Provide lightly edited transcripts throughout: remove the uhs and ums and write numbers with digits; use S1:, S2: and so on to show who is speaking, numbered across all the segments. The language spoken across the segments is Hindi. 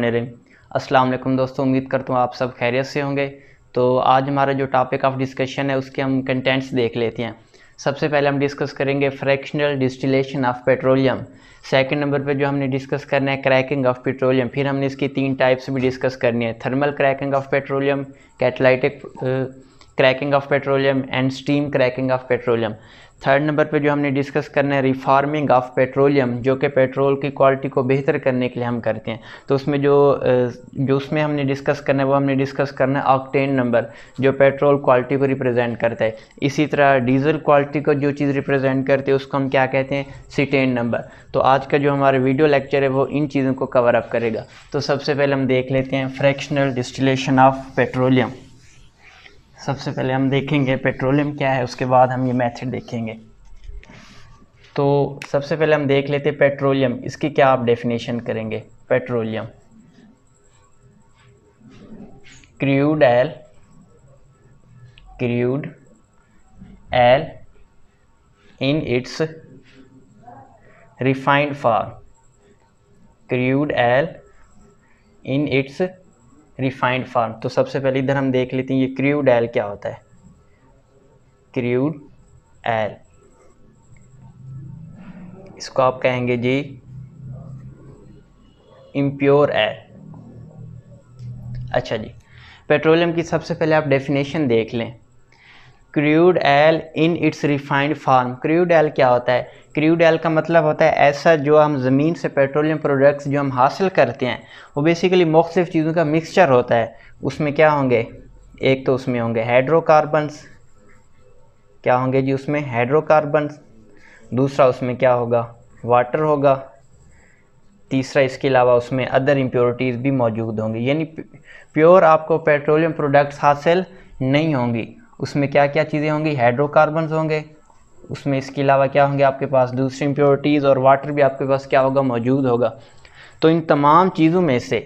S1: बिस्मिल्लाहिर्रहमानिर्रहीम। अस्सलाम वालेकुम दोस्तों, उम्मीद करता हूँ आप सब खैरियत से होंगे। तो आज हमारा जो टॉपिक ऑफ डिस्कशन है उसके हम कंटेंट्स देख लेते हैं। सबसे पहले हम डिस्कस करेंगे fractional distillation of petroleum. Second number पे जो हमने डिस्कस करना है क्रैकिंग ऑफ पेट्रोलियम। फिर हमने इसकी 3 टाइप्स भी डिस्कस करनी है, thermal cracking of petroleum, catalytic cracking of petroleum and steam cracking of petroleum. Third number पे जो हमने डिस्कस करना है रिफार्मिंग ऑफ पेट्रोलियम, जो कि पेट्रोल की क्वालिटी को बेहतर करने के लिए हम करते हैं। तो उसमें जो उसमें हमने डिस्कस करना है वो हमने डिस्कस करना है ऑक्टेन नंबर, जो पेट्रोल क्वालिटी को रिप्रेजेंट करता है। इसी तरह डीजल क्वालिटी को जो चीज़ रिप्रेजेंट करते हैं उसको हम क्या कहते हैं, सीटेन नंबर। तो आज का जो हमारा वीडियो लेक्चर है वो इन चीज़ों को कवर अप करेगा। तो सबसे पहले हम देख लेते हैं फ्रैक्शनल डिस्टिलेशन ऑफ पेट्रोलियम। सबसे पहले हम देखेंगे पेट्रोलियम क्या है, उसके बाद हम ये मेथड देखेंगे। तो सबसे पहले हम देख लेते हैं पेट्रोलियम, इसकी क्या आप डेफिनेशन करेंगे। Petroleum crude oil in its refined form, crude oil in its refined form. तो सबसे पहले इधर हम देख लेते हैं ये क्रूड ऑयल क्या होता है। क्रूड ऑयल, इसको आप कहेंगे जी इम्प्योर ऑयल। अच्छा जी, पेट्रोलियम की सबसे पहले आप डेफिनेशन देख लें। Crude oil in its refined form. Crude oil क्या होता है? क्रूड ऑयल का मतलब होता है ऐसा जो हम ज़मीन से पेट्रोलियम प्रोडक्ट्स जो हम हासिल करते हैं वो बेसिकली मुख्तलिफ़ चीज़ों का मिक्सचर होता है। उसमें क्या होंगे, एक तो उसमें होंगे हाइड्रोकार्बन्स, क्या होंगे जी उसमें हाइड्रोकार्बन्स। दूसरा उसमें क्या होगा, वाटर होगा। तीसरा इसके अलावा उसमें अदर इम्प्योरिटीज़ भी मौजूद होंगी, यानी प्योर आपको पेट्रोलियम प्रोडक्ट्स हासिल नहीं होंगी। उसमें क्या क्या चीज़ें होंगी, हाइड्रोकार्बन्स होंगे, उसमें इसके अलावा क्या होंगे आपके पास दूसरी इम्प्योरिटीज़, और वाटर भी आपके पास क्या होगा, मौजूद होगा। तो इन तमाम चीज़ों में से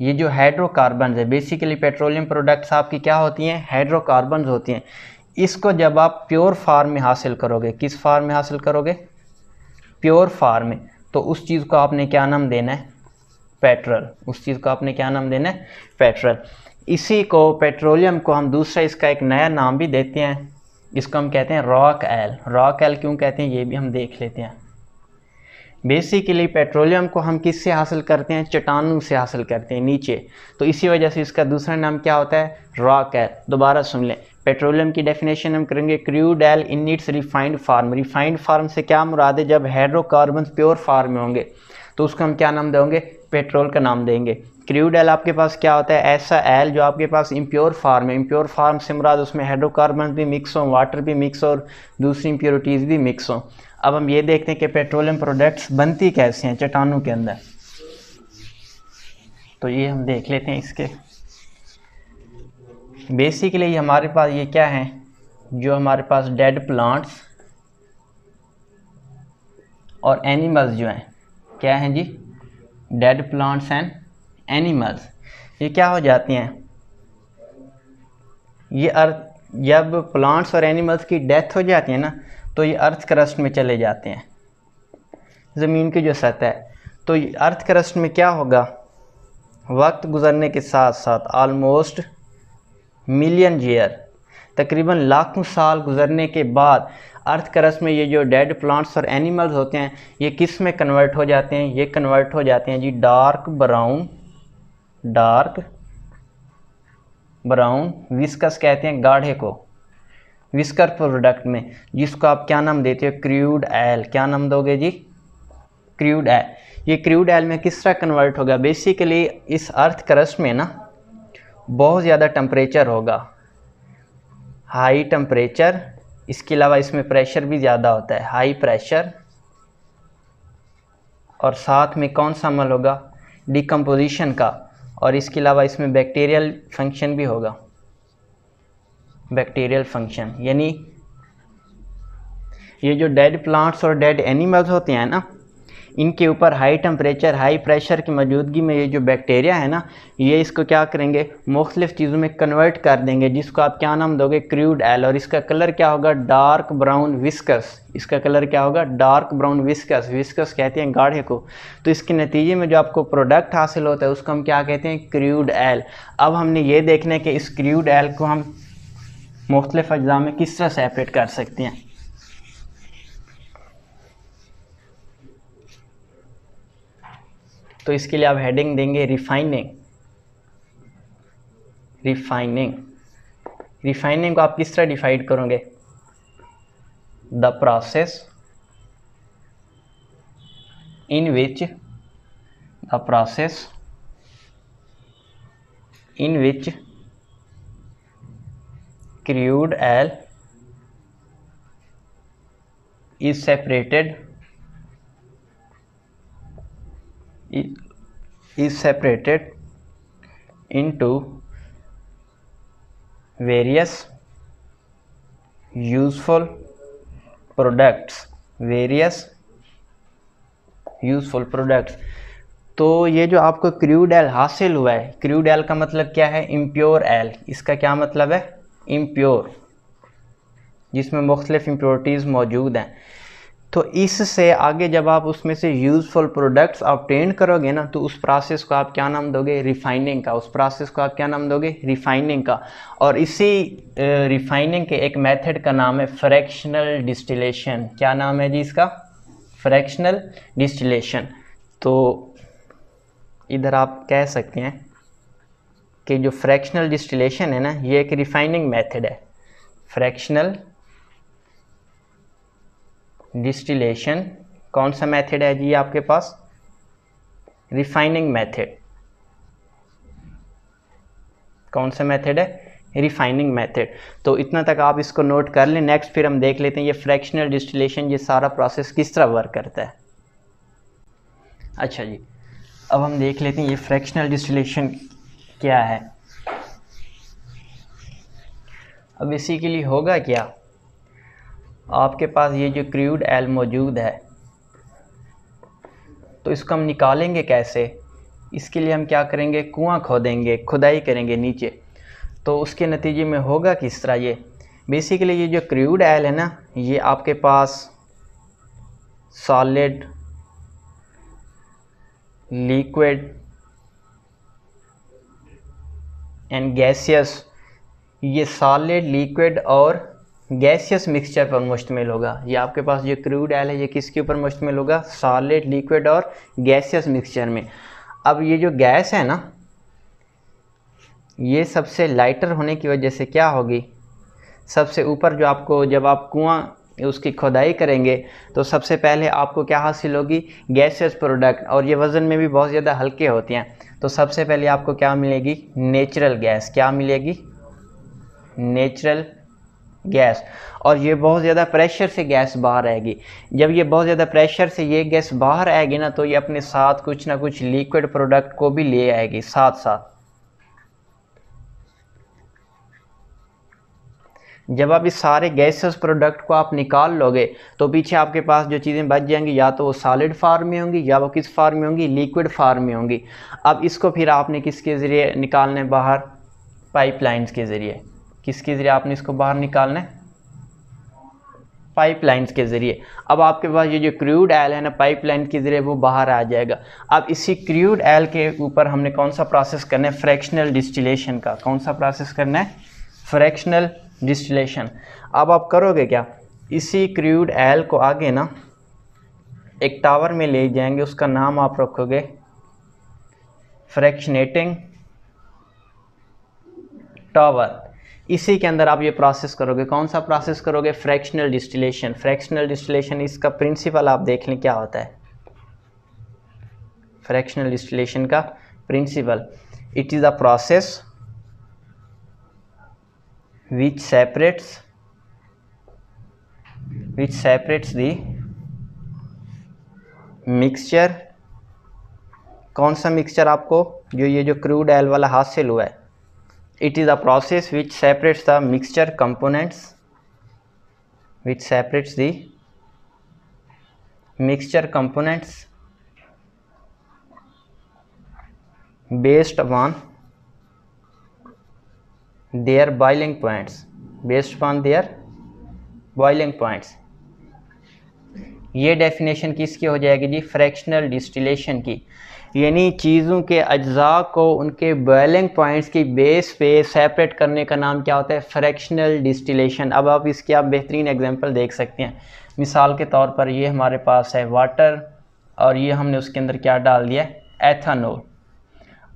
S1: ये जो हाइड्रोकार्बन्स है, बेसिकली पेट्रोलियम प्रोडक्ट्स आपकी क्या होती हैं, हाइड्रोकार्बन्स होती हैं। इसको जब आप प्योर फार्म में हासिल करोगे, किस फार्म में हासिल करोगे, प्योर फार्म में, तो उस चीज़ को आपने क्या नाम देना है, पेट्रोल। उस चीज़ को आपने क्या नाम देना है, पेट्रोल। इसी को पेट्रोलियम को हम दूसरा इसका एक नया नाम भी देते हैं, इसको हम कहते हैं रॉक ऑयल। रॉक ऑयल क्यों कहते हैं ये भी हम देख लेते हैं। बेसिकली पेट्रोलियम को हम किससे हासिल करते हैं, चट्टानों से हासिल करते हैं नीचे, तो इसी वजह से इसका दूसरा नाम क्या होता है, रॉक ऑयल। दोबारा सुन लें, पेट्रोलियम की डेफिनेशन हम करेंगे crude oil in its refined form. Refined form से क्या मुराद है, जब हाइड्रोकार्बन प्योर फार्म में होंगे तो उसको हम क्या नाम देंगे, पेट्रोल का नाम देंगे। क्रूड ऑयल आपके पास क्या होता है, ऐसा ऑयल जो आपके पास इम्प्योर फार्म है। इम्प्योर फार्म से मुराद उसमें हाइड्रोकार्बन भी मिक्स हो, वाटर भी मिक्स हो और दूसरी इम्प्योरिटीज़ भी मिक्स हो। अब हम ये देखते हैं कि पेट्रोलियम प्रोडक्ट्स बनती कैसे हैं चट्टानों के अंदर। तो ये हम देख लेते हैं इसके। बेसिकली हमारे पास ये क्या है, जो हमारे पास डेड प्लांट्स और एनिमल्स जो हैं, क्या हैं जी, डेड प्लांट्स एंड एनिमल्स, ये क्या हो जाती हैं, ये अर्थ, जब प्लांट्स और एनिमल्स की डेथ हो जाती है ना तो ये अर्थ क्रस्ट में चले जाते हैं, ज़मीन की जो सतह है। तो अर्थ क्रस्ट में क्या होगा, वक्त गुजरने के साथ साथ ऑलमोस्ट मिलियन ईयर, तकरीबन लाखों साल गुजरने के बाद अर्थ क्रस्ट में ये जो डेड प्लांट्स और एनिमल्स होते हैं ये किस में कन्वर्ट हो जाते हैं, ये कन्वर्ट हो जाते हैं जी डार्क ब्राउन विस्कस कहते हैं गाढ़े को, विस्कर प्रोडक्ट में, जिसको आप क्या नाम देते हो, क्रूड ऑयल। क्या नाम दोगे जी, क्रूड ऑयल। ये क्रूड ऑयल में किस तरह कन्वर्ट होगा, बेसिकली इस अर्थ क्रस्ट में ना बहुत ज़्यादा टेम्परेचर होगा, हाई टेम्परेचर, इसके अलावा इसमें प्रेशर भी ज़्यादा होता है, हाई प्रेशर, और साथ में कौन सा अमल होगा, डिकम्पोजिशन का, और इसके अलावा इसमें बैक्टीरियल फंक्शन भी होगा, बैक्टीरियल फंक्शन। यानी ये जो डेड प्लांट्स और डेड एनिमल्स होते हैं ना, इनके ऊपर हाई टेम्परेचर हाई प्रेशर की मौजूदगी में ये जो बैक्टीरिया है ना, ये इसको क्या करेंगे, मुख्तलिफ़ चीज़ों में कन्वर्ट कर देंगे, जिसको आप क्या नाम दोगे, क्रूड ऑयल। और इसका कलर क्या होगा, डार्क ब्राउन विस्कस। इसका कलर क्या होगा, डार्क ब्राउन विस्कस। विस्कस कहते हैं गाढ़े को। तो इसके नतीजे में जो आपको प्रोडक्ट हासिल होता है उसको हम क्या कहते हैं, क्रूड ऑयल। अब हमने ये देखना है कि इस क्रूड ऑयल को हम मुख्तलिफ़ अज्जा में किस तरह सेपरेट कर सकते हैं। तो इसके लिए आप हेडिंग देंगे रिफाइनिंग। रिफाइनिंग रिफाइनिंग को आप किस तरह डिफाइन करोगे, the process in which crude oil is separated into various useful products। तो ये जो आपको क्रूड ऑयल हासिल हुआ है, क्रूड ऑयल का मतलब क्या है, इम्प्योर ऑयल। इसका क्या मतलब है, इम्प्योर, जिसमें मुख्तलिफ इम्प्योरिटीज़ मौजूद हैं। तो इससे आगे जब आप उसमें से यूज़फुल प्रोडक्ट्स ऑब्टेन करोगे ना, तो उस प्रोसेस को आप क्या नाम दोगे, रिफाइनिंग का। उस प्रोसेस को आप क्या नाम दोगे, रिफाइनिंग का। और इसी रिफाइनिंग के एक मेथड का नाम है फ्रैक्शनल डिस्टिलेशन। क्या नाम है जी इसका, फ्रैक्शनल डिस्टिलेशन। तो इधर आप कह सकते हैं कि जो फ्रैक्शनल डिस्टिलेशन है ना, ये एक रिफाइनिंग मेथड है। फ्रैक्शनल डिस्टिलेशन कौन सा मेथड है जी आपके पास, रिफाइनिंग मेथड। कौन सा मेथड है, रिफाइनिंग मेथड। तो इतना तक आप इसको नोट कर लें। नेक्स्ट फिर हम देख लेते हैं ये फ्रैक्शनल डिस्टिलेशन, ये सारा प्रोसेस किस तरह वर्क करता है। अच्छा जी, अब हम देख लेते हैं ये फ्रैक्शनल डिस्टिलेशन क्या है। अब इसी के लिए होगा क्या, आपके पास ये जो क्रूड ऑयल मौजूद है, तो इसको हम निकालेंगे कैसे। इसके लिए हम क्या करेंगे, कुआं खोदेंगे, खुदाई करेंगे नीचे। तो उसके नतीजे में होगा किस तरह, ये बेसिकली ये जो क्रूड ऑयल है ना, ये आपके पास सॉलिड, लिक्विड एंड गैसियस, ये सॉलिड, लिक्विड और गैसियस मिक्सचर पर मुश्तमिल होगा। ये आपके पास जो क्रूड ऑयल है ये किसके ऊपर मुश्तमिल होगा, सॉलिड, लिक्विड और गैसियस मिक्सचर में। अब ये जो गैस है ना, ये सबसे लाइटर होने की वजह से क्या होगी, सबसे ऊपर जो आपको, जब आप कुआं उसकी खुदाई करेंगे तो सबसे पहले आपको क्या हासिल होगी, गैसियस प्रोडक्ट। और ये वज़न में भी बहुत ज़्यादा हल्के होते हैं। तो सबसे पहले आपको क्या मिलेगी, नेचुरल गैस। क्या मिलेगी, नेचुरल गैस। और ये बहुत ज़्यादा प्रेशर से गैस बाहर आएगी। जब ये बहुत ज़्यादा प्रेशर से ये गैस बाहर आएगी ना, तो ये अपने साथ कुछ ना कुछ लिक्विड प्रोडक्ट को भी ले आएगी साथ साथ। जब आप इस सारे गैसेस प्रोडक्ट को आप निकाल लोगे, तो पीछे आपके पास जो चीज़ें बच जाएंगी, या तो वो सॉलिड फार्म में होंगी, या वो किस फार्म में होंगी, लिक्विड फार्म में होंगी। अब इसको फिर आपने किसके ज़रिए निकालना है बाहर, पाइपलाइंस के ज़रिए। किसके ज़रिए आपने इसको बाहर निकालना है, पाइपलाइंस के ज़रिए। अब आपके पास ये जो क्रूड ऑयल है ना, पाइपलाइन के ज़रिए वो बाहर आ जाएगा। अब इसी क्रूड ऑयल के ऊपर हमने कौन सा प्रोसेस करना है, फ्रैक्शनल डिस्टिलेशन का। कौन सा प्रोसेस करना है, फ्रैक्शनल डिस्टिलेशन। अब आप करोगे क्या, इसी क्रूड ऑयल को आगे ना एक टावर में ले जाएंगे, उसका नाम आप रखोगे फ्रैक्शनेटिंग टावर। इसी के अंदर आप ये प्रोसेस करोगे। कौन सा प्रोसेस करोगे, फ्रैक्शनल डिस्टिलेशन। फ्रैक्शनल डिस्टिलेशन, इसका प्रिंसिपल आप देख लें क्या होता है। फ्रैक्शनल डिस्टिलेशन का principle, it is a process which separates the mixture। कौन सा मिक्सचर आपको, जो ये जो क्रूड ऑयल वाला हासिल हुआ है, it is a process which separates the mixture components, which separates the mixture components based upon their boiling points, based upon their boiling points. ये डेफिनेशन किसकी हो जाएगी जी? फ्रैक्शनल डिस्टिलेशन की, यानी चीज़ों के अज्जा को उनके बॉइलिंग पॉइंट्स की बेस पे सेपरेट करने का नाम क्या होता है? Fractional distillation. अब आप इसकी आप बेहतरीन एग्जांपल देख सकते हैं। मिसाल के तौर पर ये हमारे पास है वाटर और ये हमने उसके अंदर क्या डाल दिया? एथेनॉल।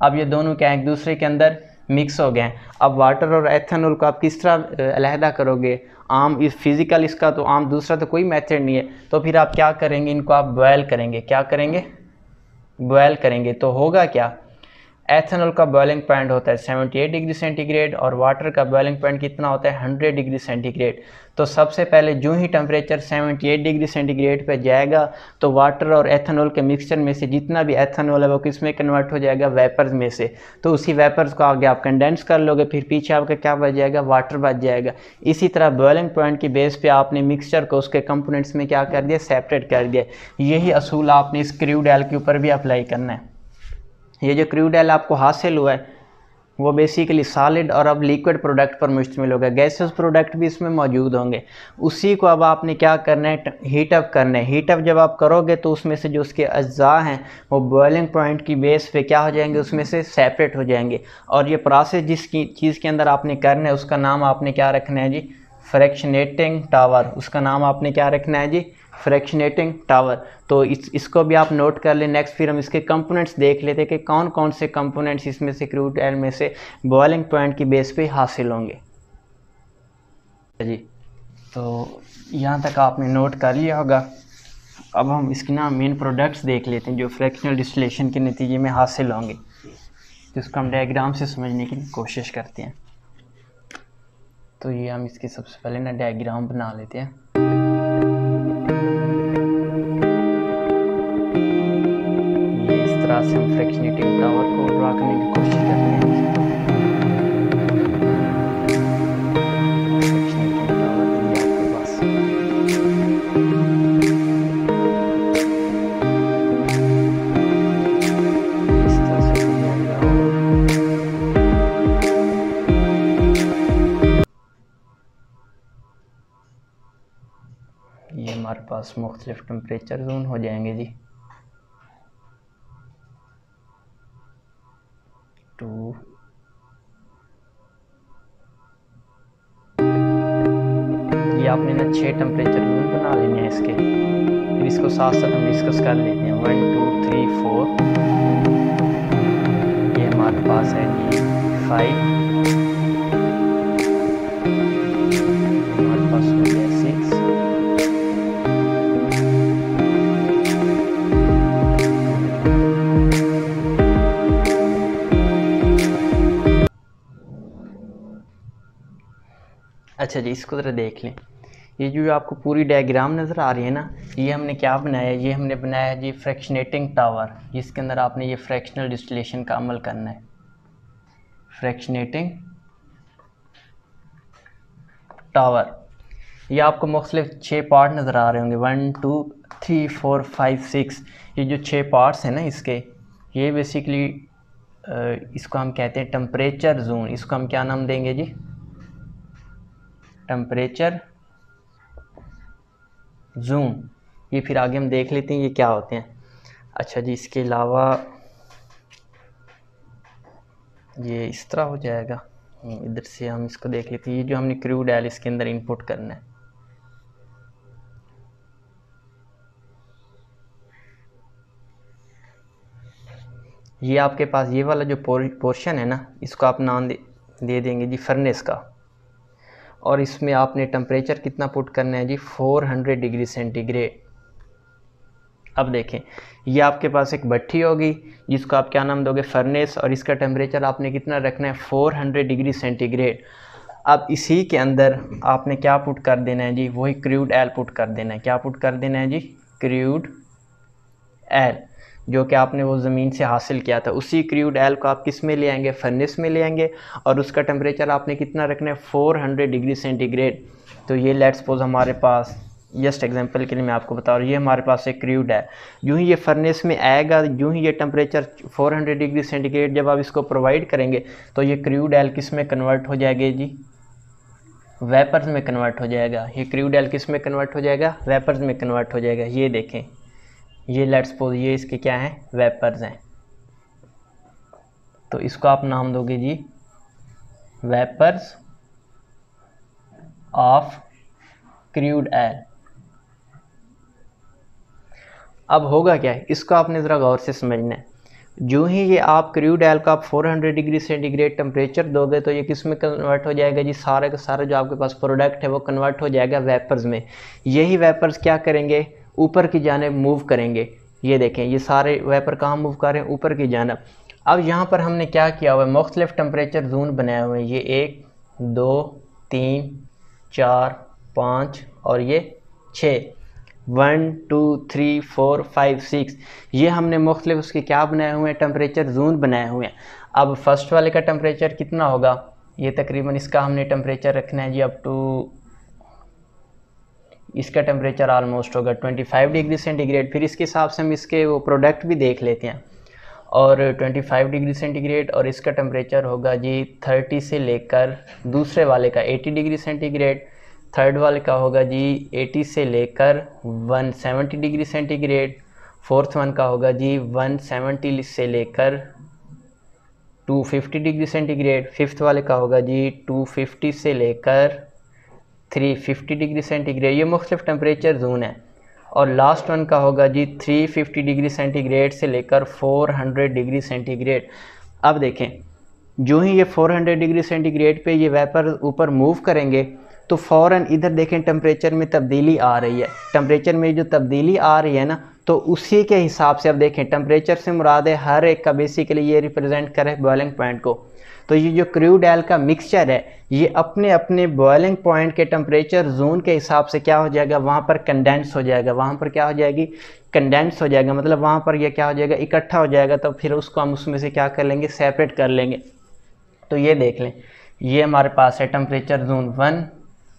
S1: अब ये दोनों क्या एक दूसरे के अंदर मिक्स हो गए। अब वाटर और एथेनॉल को आप किस तरह अलहदा करोगे? आम इस फिज़िकल इसका तो आम दूसरा तो कोई मेथड नहीं है, तो फिर आप क्या करेंगे? इनको आप बॉयल करेंगे। क्या करेंगे? बॉयल करेंगे। तो होगा क्या? एथेनॉल का बॉइलिंग पॉइंट होता है 78 डिग्री सेंटीग्रेड और वाटर का बॉइलिंग पॉइंट कितना होता है? 100 डिग्री सेंटीग्रेड। तो सबसे पहले जो ही टेम्परेचर 78 डिग्री सेंटीग्रेड पे जाएगा तो वाटर और एथेनॉल के मिक्सचर में से जितना भी एथेनॉल है वो किस में कन्वर्ट हो जाएगा? वेपर्स में से। तो उसी वेपर्स को आगे आप कंडेंस कर लोगे, फिर पीछे आपका क्या बच जाएगा? वाटर बच जाएगा। इसी तरह बॉइलिंग पॉइंट की बेस पे आपने मिक्सचर को उसके कंपोनेंट्स में क्या कर दिया? सेपरेट कर दिया। यही असूल आपने इस क्रूड ऑयल के ऊपर भी अप्लाई करना है। ये जो क्रूड ऑयल आपको हासिल हुआ है वो बेसिकली सॉलिड और अब लिक्विड प्रोडक्ट पर मुश्तमिल होगा। गैसेस प्रोडक्ट भी इसमें मौजूद होंगे। उसी को अब आपने क्या करना है? हीट अप करना है। हीट अप जब आप करोगे तो उसमें से जो उसके अज्जा हैं वो बॉइलिंग पॉइंट की बेस पे क्या हो जाएंगे? उसमें से सेपरेट हो जाएंगे। और ये प्रोसेस जिसकी चीज़ के अंदर आपने करना है उसका नाम आपने क्या रखना है जी? Fractionating tower. उसका नाम आपने क्या रखना है जी? Fractionating tower. तो इसको भी आप नोट कर लें। नेक्स्ट फिर हम इसके कंपोनेंट्स देख लेते हैं कि कौन कौन से कंपोनेंट्स इसमें से क्रूड ऑयल में से बॉइलिंग पॉइंट की बेस पे हासिल होंगे जी। तो यहाँ तक आपने नोट कर लिया होगा। अब हम इसके ना मेन प्रोडक्ट्स देख लेते हैं जो फ्रैक्शनल डिस्टिलेशन के नतीजे में हासिल होंगे, जिसको हम डायग्राम से समझने की कोशिश करते हैं। तो ये हम इसके सबसे पहले ना डायग्राम बना लेते हैं। ये इस तरह से हम फ्रैक्शनेटिंग टावर को ड्रा करने की कोशिश करते हैं। फ्रैक्शनेटिंग टावर ये आपके पास इस तरह से जाएगा। ये हमारे पास मुख्तलिफ टेम्परेचर जोन हो जाएंगे जी। 2 ये आपने ना 6 टेम्परेचर जोन बना लेने हैं इसके। फिर इसको साथ साथ हम डिस्कस कर लेते हैं। 1 2 3 4 ये हमारे पास है जी 5, हमारे पास हो गया 6, अच्छा जी। इसको ज़रा देख लें। ये जो आपको पूरी डायग्राम नज़र आ रही है ना, ये हमने क्या बनाया है? ये हमने बनाया है जी फ्रैक्शनेटिंग टावर, जिसके अंदर आपने ये फ्रैक्शनल डिस्टिलेशन का अमल करना है। Fractionating tower. ये आपको मुख्तलिफ 6 पार्ट नज़र आ रहे होंगे। 1 2 3 4 5 6। ये जो 6 पार्ट्स हैं ना इसके, ये बेसिकली इसको हम कहते हैं टेम्परेचर जोन। इसको हम क्या नाम देंगे जी? Temperature zone. ये फिर आगे हम देख लेते हैं ये क्या होते हैं। अच्छा जी, इसके अलावा ये इस तरह हो जाएगा। इधर से हम इसको देख लेते हैं। ये जो हमने क्रूड ऑयल इसके अंदर इनपुट करना है, ये आपके पास ये वाला जो पोर्शन है ना, इसको आप नाम दे देंगे जी फर्नेस का। और इसमें आपने टेम्परेचर कितना पुट करना है जी? 400 डिग्री सेंटीग्रेड। अब देखें, ये आपके पास एक भट्टी होगी जिसको आप क्या नाम दोगे? फर्नेस। और इसका टेम्परेचर आपने कितना रखना है? 400 डिग्री सेंटीग्रेड। अब इसी के अंदर आपने क्या पुट कर देना है जी? वही क्रूड ऑयल पुट कर देना है। क्या पुट कर देना है जी? क्रूड ऑयल, जो कि आपने वो ज़मीन से हासिल किया था। उसी क्रूड ऑयल को आप किस में ले आएंगे? फर्नेस में ले आएंगे। और उसका टेम्परेचर आपने कितना रखना है? 400 डिग्री सेंटीग्रेड। तो ये लेट्स सपोज हमारे पास जस्ट एग्जांपल के लिए मैं आपको बता रहा हूँ, ये हमारे पास एक क्रूड है, यूँ ही ये फर्नेस में आएगा, यूँ ही ये टेम्परेचर 400 डिग्री सेंटीग्रेड जब आप इसको प्रोवाइड करेंगे तो ये क्रूड ऑयल किस में कन्वर्ट हो जाएगा जी, वेपर्स में कन्वर्ट हो जाएगा। ये क्रूड ऑयल किस में कन्वर्ट हो जाएगा, वेपर्स में कन्वर्ट हो जाएगा। ये देखें, ये लेट्स सपोज ये इसके क्या हैं, वेपर्स हैं, तो इसको आप नाम दोगे जी वेपर्स ऑफ क्रूड ऑयल। अब होगा क्या है, इसको आपने ज़रा गौर से समझना है। जो ही ये आप क्रूड ऑयल का आप 400 डिग्री सेंटीग्रेड टेम्परेचर दोगे तो ये किस में कन्वर्ट हो जाएगा जी, सारा का सारा जो आपके पास प्रोडक्ट है वो कन्वर्ट हो जाएगा वेपर्स में। यही वेपर्स क्या करेंगे, ऊपर की जानिब मूव करेंगे। ये देखें, ये सारे वेपर कहाँ मूव कर रहे हैं, ऊपर की जानिब। अब यहाँ पर हमने क्या किया हुआ है, मुख्तलिफ टेम्परेचर जोन बनाए हुए हैं। ये 1 2 3 4 5 और ये 6, 1 2 3 4 5 6, ये हमने मुख्तलिफ उसके क्या बनाए हुए हैं, टेम्परेचर जोन बनाए हुए हैं। अब फर्स्ट वाले का टेम्परेचर कितना होगा, ये तकरीबन इसका हमने टेम्परेचर रखना है जी अप टू, इसका टेम्परेचर ऑलमोस्ट होगा 25 डिग्री सेंटीग्रेड। फिर इसके हिसाब से हम इसके वो प्रोडक्ट भी देख लेते हैं। और 25 डिग्री सेंटीग्रेड और इसका टेम्परेचर होगा जी 30 से लेकर, दूसरे वाले का 80 डिग्री सेंटीग्रेड, थर्ड वाले का होगा जी 80 से लेकर 170 डिग्री सेंटीग्रेड, फोर्थ वन का होगा जी 170 से लेकर 250 डिग्री सेंटीग्रेड, फिफ्थ वाले का होगा जी 250 से लेकर 350 डिग्री सेंटीग्रेड। ये मुख्तलिफ टेम्परेचर जोन है। और लास्ट वन का होगा जी 350 डिग्री सेंटीग्रेड से लेकर 400 डिग्री सेंटीग्रेड। अब देखें, जो ही ये 400 डिग्री सेंटीग्रेड पे ये वेपर ऊपर मूव करेंगे तो फ़ौरन इधर देखें टेम्परेचर में तब्दीली आ रही है। टेम्परेचर में जो तब्दीली आ रही है ना, तो उसी के हिसाब से अब देखें टेम्परेचर से मुराद है हर एक का बेसिकली ये रिप्रेजेंट करे बॉइलिंग पॉइंट को। तो ये जो क्रूड ऑयल का मिक्सचर है ये अपने अपने बॉइलिंग पॉइंट के टेम्परेचर जोन के हिसाब से क्या हो जाएगा, वहाँ पर कंडेंस हो जाएगा। वहाँ पर क्या हो जाएगी, कंडेंस हो जाएगा, मतलब वहाँ पर ये क्या हो जाएगा, इकट्ठा हो जाएगा। तो फिर उसको हम उसमें से क्या कर लेंगे, सेपरेट कर लेंगे। तो ये देख लें, ये हमारे पास है टेम्परेचर जोन 1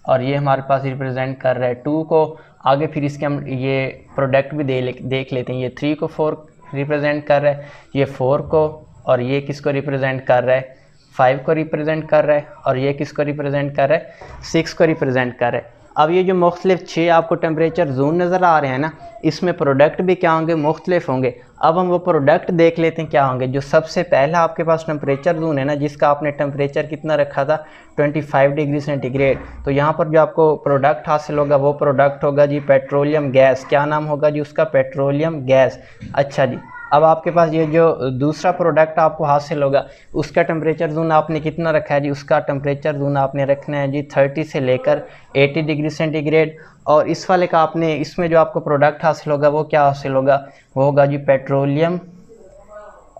S1: और ये हमारे पास रिप्रेजेंट कर रहा है 2 को। आगे फिर इसके हम ये प्रोडक्ट भी देख लेते हैं। ये 3 को 4 रिप्रेजेंट कर रहा है, ये 4 को, और ये किसको रिप्रेजेंट कर रहा है, 5 को रिप्रेजेंट कर रहा है, और ये किसको रिप्रेजेंट कर रहा है, 6 को रिप्रेजेंट कर रहा है। अब ये जो मुख्तलिफ 6 आपको टेम्परेचर जोन नज़र आ रहे हैं ना, इसमें प्रोडक्ट भी क्या होंगे, मुख्तलिफ होंगे। अब हम वो प्रोडक्ट देख लेते हैं क्या होंगे। जो सबसे पहला आपके पास टेम्परेचर जोन है ना, जिसका आपने टेम्परेचर कितना रखा था, 25 डिग्री सेंटीग्रेड, तो यहाँ पर जो आपको प्रोडक्ट हासिल होगा वो प्रोडक्ट होगा जी पेट्रोलियम गैस। क्या नाम होगा जी उसका, पेट्रोलियम गैस। अच्छा जी, अब आपके पास ये जो दूसरा प्रोडक्ट आपको हासिल होगा उसका टेम्परेचर जोन आपने कितना रखा है जी, उसका टेम्परेचर जोन आपने रखना है जी 30 से लेकर 80 डिग्री सेंटीग्रेड। और इस वाले का आपने, इसमें जो आपको प्रोडक्ट हासिल होगा वो क्या हासिल होगा, वो होगा जी पेट्रोलियम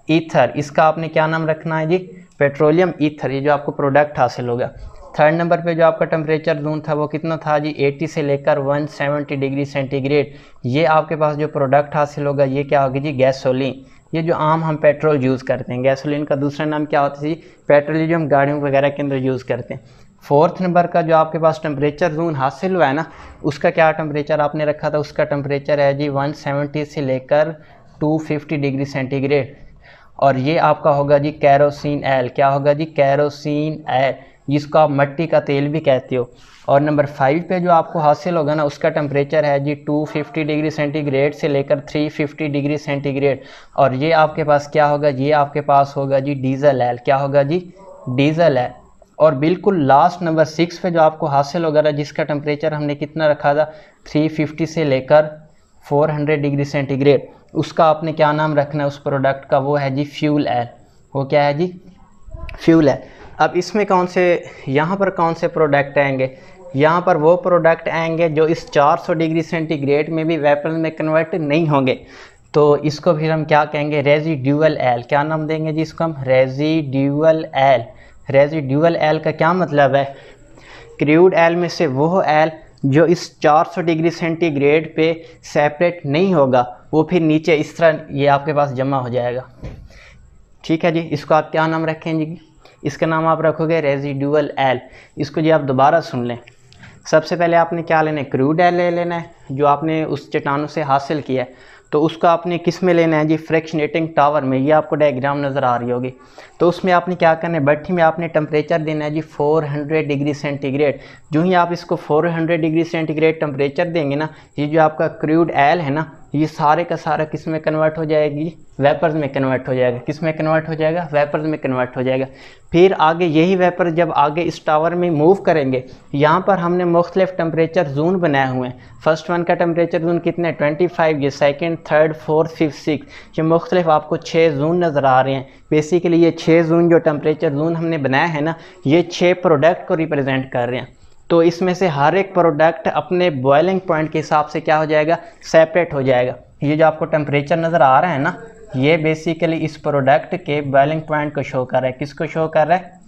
S1: ईथर। इसका आपने क्या नाम रखना है जी, पेट्रोलियम ईथर, ये जो आपको प्रोडक्ट हासिल होगा। थर्ड नंबर पे जो आपका टेम्परेचर जोन था वो कितना था जी, 80 से लेकर 170 डिग्री सेंटीग्रेड। ये आपके पास जो प्रोडक्ट हासिल होगा ये क्या होगी जी, गैसोलीन। ये जो आम हम पेट्रोल यूज़ करते हैं, गैसोलीन का दूसरा नाम क्या होता है जी, पेट्रोल, ये जो हम गाड़ियों वगैरह के अंदर यूज़ करते हैं। फोर्थ नंबर का जो आपके पास टेम्परेचर जोन हासिल हुआ है ना, उसका क्या टेम्परेचर आपने रखा था, उसका टेम्परेचर है जी 170 से लेकर 250 डिग्री सेंटीग्रेड। और ये आपका होगा जी कैरोसिन ऑयल। क्या होगा जी, कैरोसिन ऑयल, जिसको आप मट्टी का तेल भी कहते हो। और नंबर 5 पे जो आपको हासिल होगा ना, उसका टेम्परेचर है जी 250 डिग्री सेंटीग्रेड से लेकर 350 डिग्री सेंटीग्रेड। और ये आपके पास क्या होगा, ये आपके पास होगा जी डीजल ऑयल। क्या होगा जी, डीजल ऑयल। और बिल्कुल लास्ट नंबर 6 पे जो आपको हासिल होगा ना, जिसका टेम्परेचर हमने कितना रखा था, 350 से लेकर 400 डिग्री सेंटीग्रेड, उसका आपने क्या नाम रखना है उस प्रोडक्ट का, वो है जी फ्यूल ऑयल। वो क्या है जी, फ्यूल ऑयल। अब इसमें कौन से, यहाँ पर कौन से प्रोडक्ट आएंगे, यहाँ पर वो प्रोडक्ट आएंगे जो इस 400 डिग्री सेंटीग्रेड में भी वेपर में कन्वर्ट नहीं होंगे। तो इसको फिर हम क्या कहेंगे, रेजिड्यूअल ऑयल। क्या नाम देंगे जी इसको हम, रेजिड्यूअल ऑयल। रेजिड्यूअल ऑयल का क्या मतलब है, क्रूड ऑयल में से वो ऑयल जो इस 400 डिग्री सेंटीग्रेड पे सेपरेट नहीं होगा, वो फिर नीचे इस तरह ये आपके पास जमा हो जाएगा। ठीक है जी, इसको आप क्या नाम रखें जी, इसका नाम आप रखोगे रेजिड्यूअल ऑयल। इसको जी आप दोबारा सुन लें, सबसे पहले आपने क्या लेना है, क्रूड ऑयल ले लेना है जो आपने उस चट्टानों से हासिल किया है। तो उसको आपने किस में लेना है जी, फ्रैक्शनेटिंग टावर में। ये आपको डायग्राम नज़र आ रही होगी। तो उसमें आपने क्या करना है, भट्ठी में आपने टेम्परेचर देना है जी 400 डिग्री सेंटीग्रेड। जो ही आप इसको 400 डिग्री सेंटीग्रेड टेम्परेचर देंगे ना, ये जो आपका क्रूड ऑयल है ना, ये सारे का सारा किस में कन्वर्ट हो जाएगी, वेपर्स में कन्वर्ट हो जाएगा। किस में कन्वर्ट हो जाएगा, वेपर्स में कन्वर्ट हो जाएगा। फिर आगे यही वेपर जब आगे इस टावर में मूव करेंगे, यहाँ पर हमने मुख्तलिफ टेम्परेचर जोन बनाए हुए हैं। फर्स्ट वन का टेम्परेचर जोन कितने, 25, ये second, third, fourth, fifth, six, ये मुख्तलिफ आपको 6 जोन नज़र आ रहे हैं। बेसिकली ये 6 जोन जो टेम्परेचर जोन हमने बनाया है ना, ये 6 प्रोडक्ट को रिप्रेजेंट कर रहे हैं। तो इसमें से हर एक प्रोडक्ट अपने बॉइलिंग पॉइंट के हिसाब से क्या हो जाएगा, सेपरेट हो जाएगा। ये जो आपको टेम्परेचर नज़र आ रहा है ना, ये बेसिकली इस प्रोडक्ट के बॉइलिंग पॉइंट को शो कर रहा है। किसको शो कर रहा है,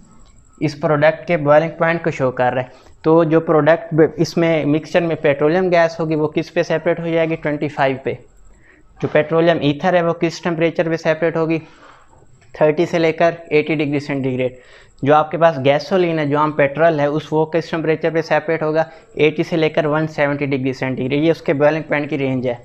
S1: इस प्रोडक्ट के बॉइलिंग पॉइंट को शो कर रहा है। तो जो प्रोडक्ट इसमें मिक्सचर में पेट्रोलियम गैस होगी वो किस पे सेपरेट हो जाएगी, 25 पे। जो पेट्रोलियम ईथर है वो किस टेम्परेचर पे सेपरेट होगी, 30 से लेकर 80 डिग्री सेंटीग्रेड। जो आपके पास गैसोलीन है, जो आम पेट्रोल है, उस वो किस टेम्परेचर पे सेपरेट होगा, 80 से लेकर 170 डिग्री सेंटीग्रेड। ये उसके बॉइलिंग पॉइंट की रेंज है।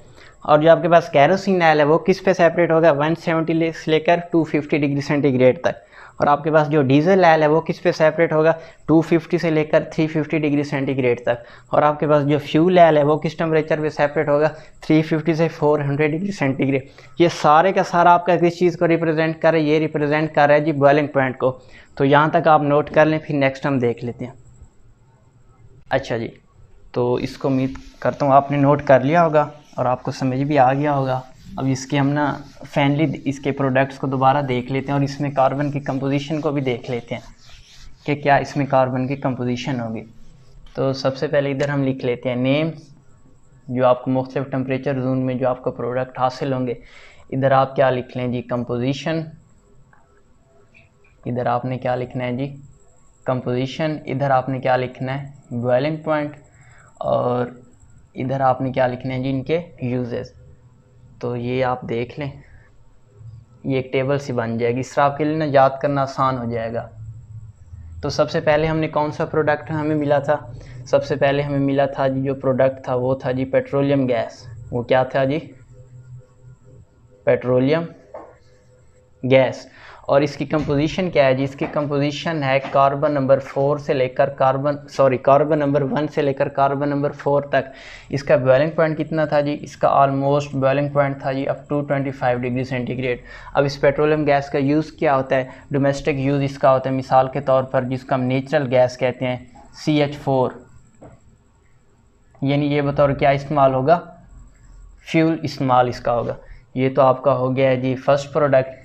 S1: और जो आपके पास कैरोसिन ऑयल है वो किस पे सेपरेट होगा, 170 से लेकर 250 डिग्री सेंटीग्रेड तक। और आपके पास जो डीजल ऑयल है वो किस पे सेपरेट होगा, 250 से लेकर 350 डिग्री सेंटीग्रेड तक। और आपके पास जो फ्यूल ऑयल है वो किस टेम्परेचर पे सेपरेट होगा, 350 से 400 डिग्री सेंटीग्रेड। ये सारे का सारा आपका किस चीज़ को रिप्रेजेंट कर रहा है, ये रिप्रेजेंट कर रहा है जी बॉइलिंग पॉइंट को। तो यहाँ तक आप नोट कर लें, फिर नेक्स्ट हम देख लेते हैं। अच्छा जी, तो इसको उम्मीद करता हूँ आपने नोट कर लिया होगा और आपको समझ भी आ गया होगा। अब इसके हम ना फाइनली इसके प्रोडक्ट्स को दोबारा देख लेते हैं और इसमें कार्बन की कंपोजिशन को भी देख लेते हैं कि क्या इसमें कार्बन की कंपोजिशन होगी। तो सबसे पहले इधर हम लिख लेते हैं नेम, जो आपको मुख्तलिफ टेम्परेचर जोन में जो आपको प्रोडक्ट हासिल होंगे। इधर आप क्या लिख लें जी, कंपोजिशन। इधर आपने क्या लिखना है जी, कंपोजिशन। इधर आपने क्या लिखना है, बॉइलिंग पॉइंट। और इधर आपने क्या लिखना है जी, इनके यूजेस। तो ये आप देख लें, ये एक टेबल सी बन जाएगी। इस तरह आपके लिए ना याद करना आसान हो जाएगा। तो सबसे पहले हमने कौन सा प्रोडक्ट हमें मिला था, सबसे पहले हमें मिला था जी जो प्रोडक्ट था वो था जी पेट्रोलियम गैस। वो क्या था जी, पेट्रोलियम गैस। और इसकी कंपोजिशन क्या है जी, इसकी कंपोजिशन है कार्बन नंबर 4 से लेकर कार्बन नंबर 1 से लेकर कार्बन नंबर 4 तक। इसका बॉइलिंग पॉइंट कितना था जी, इसका ऑलमोस्ट बॉइलिंग पॉइंट था जी अप टू 25 डिग्री सेंटीग्रेड। अब इस पेट्रोलियम गैस का यूज़ क्या होता है, डोमेस्टिक यूज़ इसका होता है मिसाल के तौर पर जिसका हम नेचुरल गैस कहते हैं, CH4, यानी ये बतौर क्या इस्तेमाल होगा, फ्यूल इस्तेमाल इसका होगा। ये तो आपका हो गया है जी फर्स्ट प्रोडक्ट।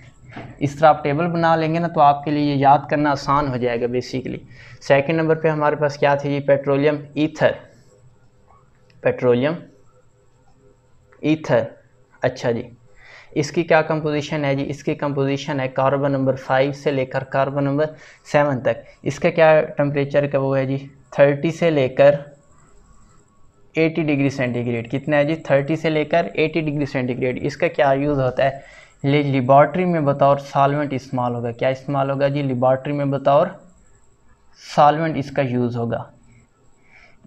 S1: इस तरह आप टेबल बना लेंगे ना तो आपके लिए ये याद करना आसान हो जाएगा बेसिकली। सेकंड नंबर पे हमारे पास क्या थी जी, पेट्रोलियम ईथर, पेट्रोलियम ईथर। अच्छा जी, इसकी क्या कंपोजिशन है जी, इसकी कंपोजिशन है कार्बन नंबर 5 से लेकर कार्बन नंबर 7 तक। इसका क्या टेम्परेचर का वो है जी, 30 से लेकर 80 डिग्री सेंटीग्रेड। कितना है जी, 30 से लेकर 80 डिग्री सेंटीग्रेड। इसका क्या यूज़ होता है, लेबॉर्ट्री में बतौर सॉल्वेंट इस्तेमाल होगा। क्या इस्तेमाल होगा जी, लेबॉर्ट्री में बतौर सॉल्वेंट इसका यूज़ होगा।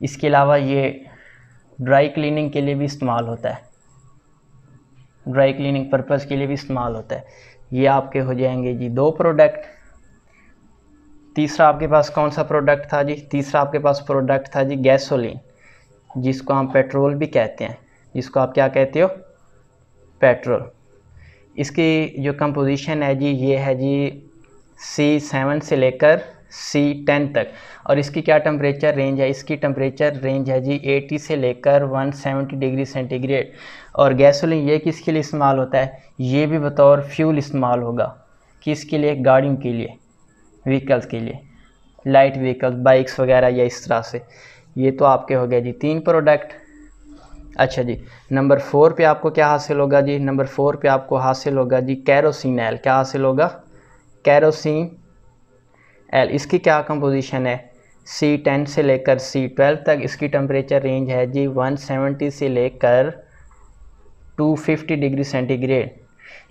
S1: इसके अलावा ये ड्राई क्लीनिंग के लिए भी इस्तेमाल होता है, ड्राई क्लीनिंग पर्पज़ के लिए भी इस्तेमाल होता है। ये आपके हो जाएंगे जी 2 प्रोडक्ट। तीसरा आपके पास कौन सा प्रोडक्ट था जी, तीसरा आपके पास प्रोडक्ट था जी गैसोलीन, जिसको हम पेट्रोल भी कहते हैं, जिसको आप क्या कहते हो, पेट्रोल। इसकी जो कंपोजिशन है जी ये है जी C7 से लेकर C10 तक। और इसकी क्या टेम्परेचर रेंज है, इसकी टेम्परेचर रेंज है जी 80 से लेकर 170 डिग्री सेंटीग्रेड। और गैसोलीन ये किसके लिए इस्तेमाल होता है, ये भी बतौर फ्यूल इस्तेमाल होगा। किसके लिए, गाड़ियों के लिए, व्हीकल्स के लिए, लाइट व्हीकल्स, बाइक्स वगैरह या इस तरह से। ये तो आपके हो गए जी 3 प्रोडक्ट। अच्छा जी, नंबर 4 पे आपको क्या हासिल होगा जी, नंबर 4 पे आपको हासिल होगा जी कैरोसिन ऑयल। क्या हासिल होगा, कैरोसिन ऑयल। इसकी क्या कंपोजिशन है, C10 से लेकर C12 तक। इसकी टेम्परेचर रेंज है जी 170 से लेकर 250 डिग्री सेंटीग्रेड।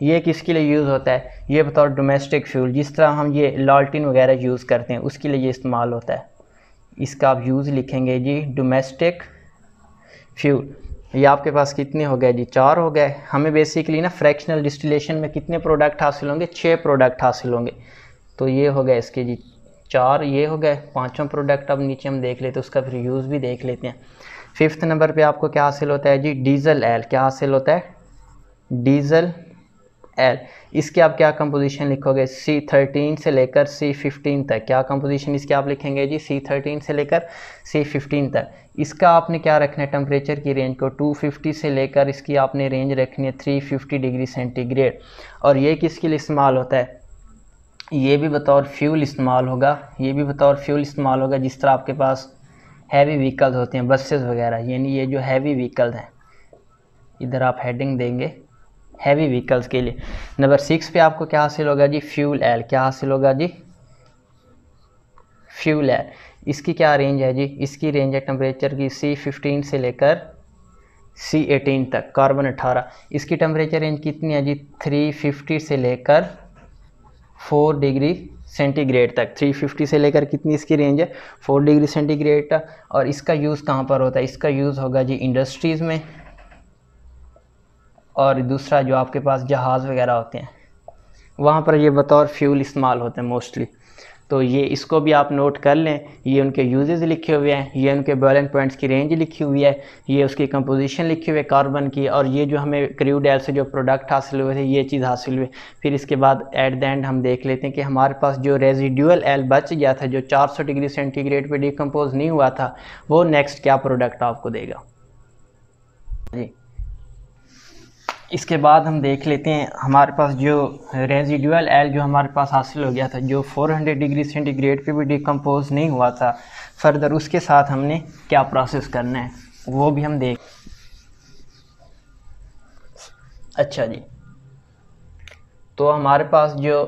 S1: ये किसके लिए यूज़ होता है, ये बतौर डोमेस्टिक फ्यूल, जिस तरह हम ये लालटीन वगैरह यूज़ करते हैं उसके लिए ये इस्तेमाल होता है। इसका आप यूज़ लिखेंगे जी डोमेस्टिक फ्यूल। ये आपके पास कितने हो गए जी, 4 हो गए। हमें बेसिकली ना फ्रैक्शनल डिस्टिलेशन में कितने प्रोडक्ट हासिल होंगे, 6 प्रोडक्ट हासिल होंगे। तो ये हो गए इसके जी 4, ये हो गए 5वां प्रोडक्ट। अब नीचे हम देख लेते हैं, उसका फिर यूज़ भी देख लेते हैं। 5th नंबर पे आपको क्या हासिल होता है जी, डीजल एल। क्या हासिल होता है, डीजल एल। इसके आप क्या कंपोजिशन लिखोगे, C13 से लेकर C15 तक। क्या कंपोजिशन इसके आप लिखेंगे जी, C13 से लेकर C15 तक। इसका आपने क्या रखना है, टेम्परेचर की रेंज को 250 से लेकर इसकी आपने रेंज रखनी है 350 डिग्री सेंटीग्रेड। और ये किसके लिए इस्तेमाल होता है, ये भी बतौर फ्यूल इस्तेमाल होगा, ये भी बतौर फ्यूल इस्तेमाल होगा। जिस तरह आपके पास हैवी व्हीकल्स होते हैं, बसेस वगैरह, यानी ये जो हैवी व्हीकल्स हैं, इधर आप हेडिंग देंगे हैवी व्हीकल्स के लिए। नंबर 6 पे आपको क्या हासिल होगा जी, फ्यूल एल। क्या हासिल होगा जी, फ्यूल एल। इसकी क्या रेंज है जी, इसकी रेंज है टेम्परेचर की C15 से लेकर C18 तक। कार्बन 18, इसकी टेम्परेचर रेंज कितनी है जी, 350 से लेकर 4 डिग्री सेंटीग्रेड तक। 350 से लेकर कितनी इसकी रेंज है, 4 डिग्री सेंटीग्रेड तक। और इसका यूज़ कहाँ पर होता है, इसका यूज़ होगा जी इंडस्ट्रीज़ में, और दूसरा जो आपके पास जहाज़ वगैरह होते हैं वहाँ पर ये बतौर फ्यूल इस्तेमाल होते हैं मोस्टली। तो ये इसको भी आप नोट कर लें, ये उनके यूजेस लिखे हुए हैं, ये उनके बॉइलिंग पॉइंट्स की रेंज लिखी हुई है, ये उसकी कंपोजिशन लिखी हुई है कार्बन की, और ये जो हमें क्रूड ऑयल से जो प्रोडक्ट हासिल हुए थे ये चीज़ हासिल हुई। फिर इसके बाद एट द एंड हम देख लेते हैं कि हमारे पास जो रेजिडुअल ऑयल बच गया था, जो 400 डिग्री सेंटीग्रेड पे डिकम्पोज नहीं हुआ था, वो नेक्स्ट क्या प्रोडक्ट आपको देगा जी। इसके बाद हम देख लेते हैं हमारे पास जो रेजिडुअल ऑयल जो हमारे पास हासिल हो गया था, जो 400 डिग्री सेंटीग्रेड पे भी डिकम्पोज नहीं हुआ था, फर्दर उसके साथ हमने क्या प्रोसेस करना है वो भी हम देख। अच्छा जी, तो हमारे पास जो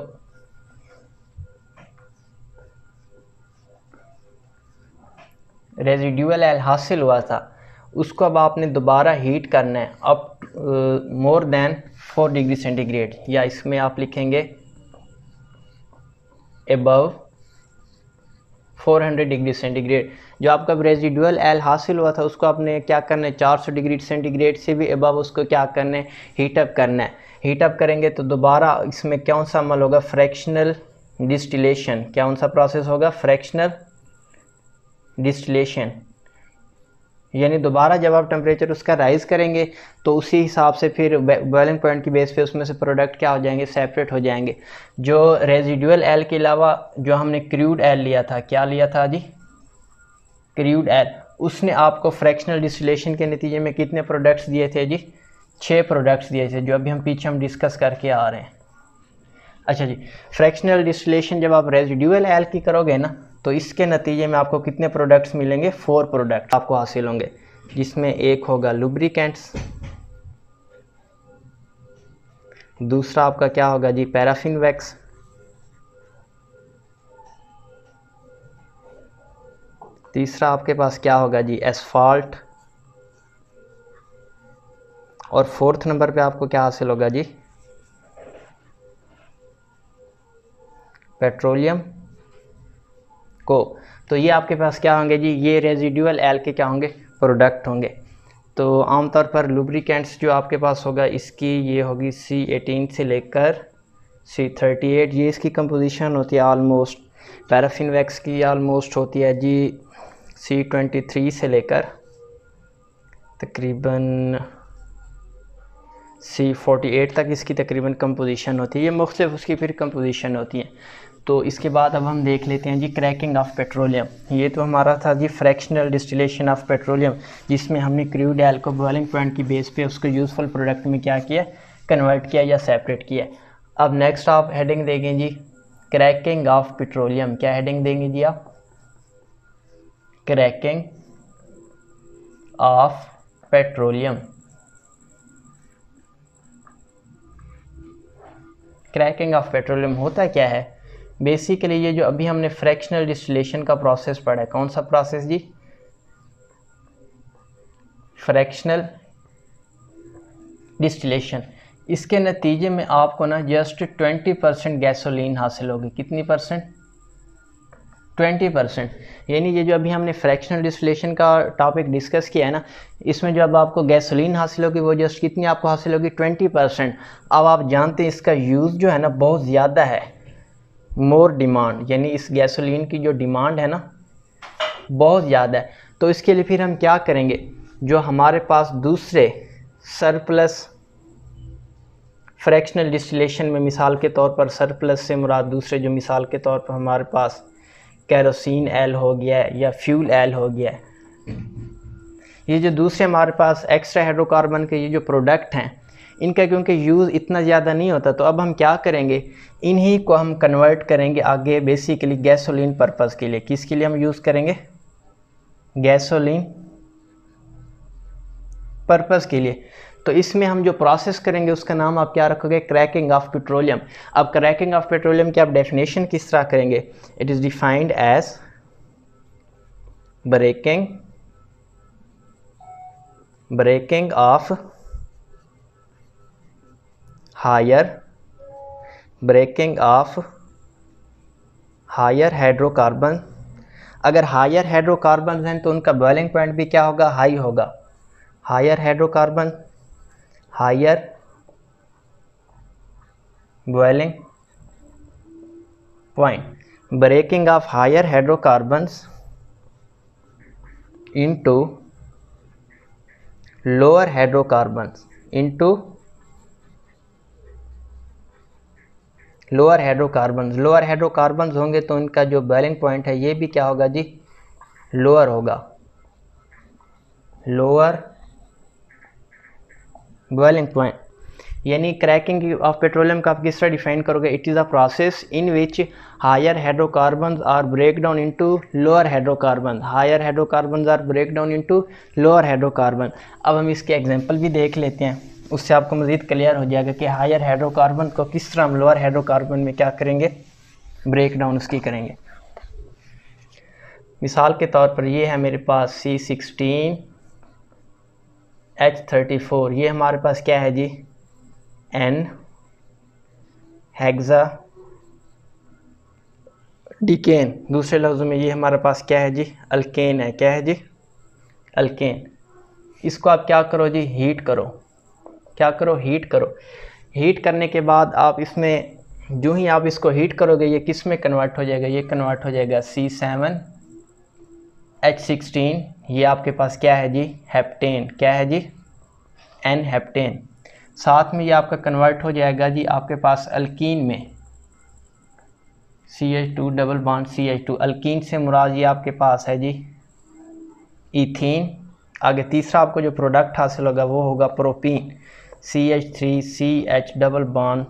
S1: रेजिडुअल ऑयल हासिल हुआ था उसको अब आपने दोबारा हीट करना है up more than 4 degree centigrade, या इसमें आप लिखेंगे एबव 400 डिग्री सेंटीग्रेड। जो आपका रेजिडुअल ऑयल हासिल हुआ था उसको आपने क्या करना है, 400 डिग्री सेंटीग्रेड से भी एबव उसको क्या करना है, हीटअप करना है। हीटअप करेंगे तो दोबारा इसमें कौन सा अमल होगा, फ्रैक्शनल डिस्टिलेशन। कौन सा प्रोसेस होगा, फ्रैक्शनल डिस्टिलेशन। यानी दोबारा जब आप टेम्परेचर उसका राइज़ करेंगे तो उसी हिसाब से फिर बॉइलिंग पॉइंट की बेस पे उसमें से प्रोडक्ट क्या हो जाएंगे, सेपरेट हो जाएंगे। जो रेजिडुअल ऑयल के अलावा जो हमने क्रूड ऑयल लिया था, क्या लिया था जी, क्रूड ऑयल, उसने आपको फ्रैक्शनल डिस्टिलेशन के नतीजे में कितने प्रोडक्ट्स दिए थे जी, 6 प्रोडक्ट्स दिए थे, जो अभी हम पीछे डिस्कस करके आ रहे हैं। अच्छा जी, फ्रैक्शनल डिस्टिलेशन जब आप रेजिडुअल ऑयल की करोगे ना तो इसके नतीजे में आपको कितने प्रोडक्ट्स मिलेंगे, 4 प्रोडक्ट आपको हासिल होंगे, जिसमें एक होगा लुब्रिकेंट्स, दूसरा आपका क्या होगा जी, पैराफिन वैक्स, तीसरा आपके पास क्या होगा जी, एस्फाल्ट, और 4th नंबर पे आपको क्या हासिल होगा जी, पेट्रोलियम को। तो ये आपके पास क्या होंगे जी, ये रेजिडुअल ऑयल के क्या होंगे, प्रोडक्ट होंगे। तो आमतौर पर लुब्रिकेंट्स जो आपके पास होगा इसकी ये होगी C18 से लेकर C38, ये इसकी कंपोजिशन होती है ऑलमोस्ट। पैराफिन वैक्स की ऑलमोस्ट होती है जी C23 से लेकर तकरीबन C48 तक इसकी तकरीबन कंपोजिशन होती है। ये मुख्तलिफ उसकी फिर कंपोजिशन होती है। तो इसके बाद अब हम देख लेते हैं जी क्रैकिंग ऑफ पेट्रोलियम। ये तो हमारा था जी फ्रैक्शनल डिस्टिलेशन ऑफ पेट्रोलियम, जिसमें हमने क्रूड ऑयल को बॉइलिंग पॉइंट की बेस पे उसको यूज़फुल प्रोडक्ट में क्या किया, कन्वर्ट किया या सेपरेट किया। अब नेक्स्ट आप हेडिंग देंगे जी क्रैकिंग ऑफ पेट्रोलियम। क्या हेडिंग देंगे जी आप, cracking of petroleum. Cracking of petroleum होता क्या है, बेसिकली ये जो अभी हमने फ्रैक्शनल डिस्टिलेशन का प्रोसेस पढ़ा है, कौन सा प्रोसेस जी, फ्रैक्शनल डिस्टिलेशन। इसके नतीजे में आपको ना जस्ट 20% गैसोलीन हासिल होगी। कितनी परसेंट, 20%। यानी ये जो अभी हमने फ्रैक्शनल डिस्टिलेशन का टॉपिक डिस्कस किया है ना, इसमें जो अब आपको गैसोलीन हासिल होगी वो जस्ट कितनी आपको हासिल होगी, 20%। अब आप जानते हैं इसका यूज़ जो है ना बहुत ज़्यादा है, मोर डिमांड, यानी इस गैसोलीन की जो डिमांड है ना बहुत ज़्यादा है। तो इसके लिए फिर हम क्या करेंगे, जो हमारे पास दूसरे सरप्लस फ्रैक्शनल डिस्टिलेशन में मिसाल के तौर पर सरप्लस से मुराद दूसरे जो मिसाल के तौर पर हमारे पास केरोसिन एल हो गया है या फ्यूल एल हो गया है, ये जो दूसरे हमारे पास एक्स्ट्रा हाइड्रोकार्बन के ये जो प्रोडक्ट हैं इनका क्योंकि यूज़ इतना ज़्यादा नहीं होता, तो अब हम क्या करेंगे, इन्हीं को हम कन्वर्ट करेंगे आगे बेसिकली गैसोलीन पर्पज़ के लिए। किसके लिए हम यूज़ करेंगे, गैसोलीन पर्पज़ के लिए। तो इसमें हम जो प्रोसेस करेंगे उसका नाम आप क्या रखोगे, क्रैकिंग ऑफ पेट्रोलियम। अब क्रैकिंग ऑफ पेट्रोलियम की आप डेफिनेशन किस तरह करेंगे, it is defined as breaking of higher hydrocarbon. अगर हायर हाइड्रोकार्बन हैं तो उनका बॉइलिंग पॉइंट भी क्या होगा, हाई होगा। Higher hydrocarbon, higher boiling point, breaking of higher hydrocarbons into lower hydrocarbons lower hydrocarbons होंगे तो इनका जो बॉइलिंग पॉइंट है ये भी क्या होगा जी, लोअर होगा, लोअर बॉइलिंग पॉइंट। यानी क्रैकिंग ऑफ पेट्रोलियम का आप किस तरह डिफाइन करोगे, it is a process in which higher hydrocarbons are break down into lower hydrocarbon, higher hydrocarbons are break down into lower hydrocarbon. अब हम इसके एग्जांपल भी देख लेते हैं, उससे आपको मज़ीद क्लियर हो जाएगा कि हायर हाइड्रोकार्बन को किस तरह हम लोअर हाइड्रोकार्बन में क्या करेंगे, ब्रेक डाउन उसकी करेंगे। मिसाल के तौर पर ये है मेरे पास C16H34, ये हमारे पास क्या है जी, एन हेक्सा डिकेन। दूसरे लफ्ज़ों में ये हमारे पास क्या है जी, अल्केन है। क्या है जी, अल्केन। इसको आप क्या करो जी, हीट करो। क्या करो, हीट करो। हीट करने के बाद आप इसमें जो ही आप इसको हीट करोगे ये किस में कन्वर्ट हो जाएगा, ये कन्वर्ट हो जाएगा C7H16। ये आपके पास क्या है जी, हेप्टेन। क्या है जी, एन हेप्टेन। साथ में ये आपका कन्वर्ट हो जाएगा जी आपके पास अल्कीन में, CH2 double bond CH2। Alkyne से मुराद ये आपके पास है जी इथीन। आगे तीसरा आपको जो प्रोडक्ट हासिल होगा वो होगा propene, CH3CH double bond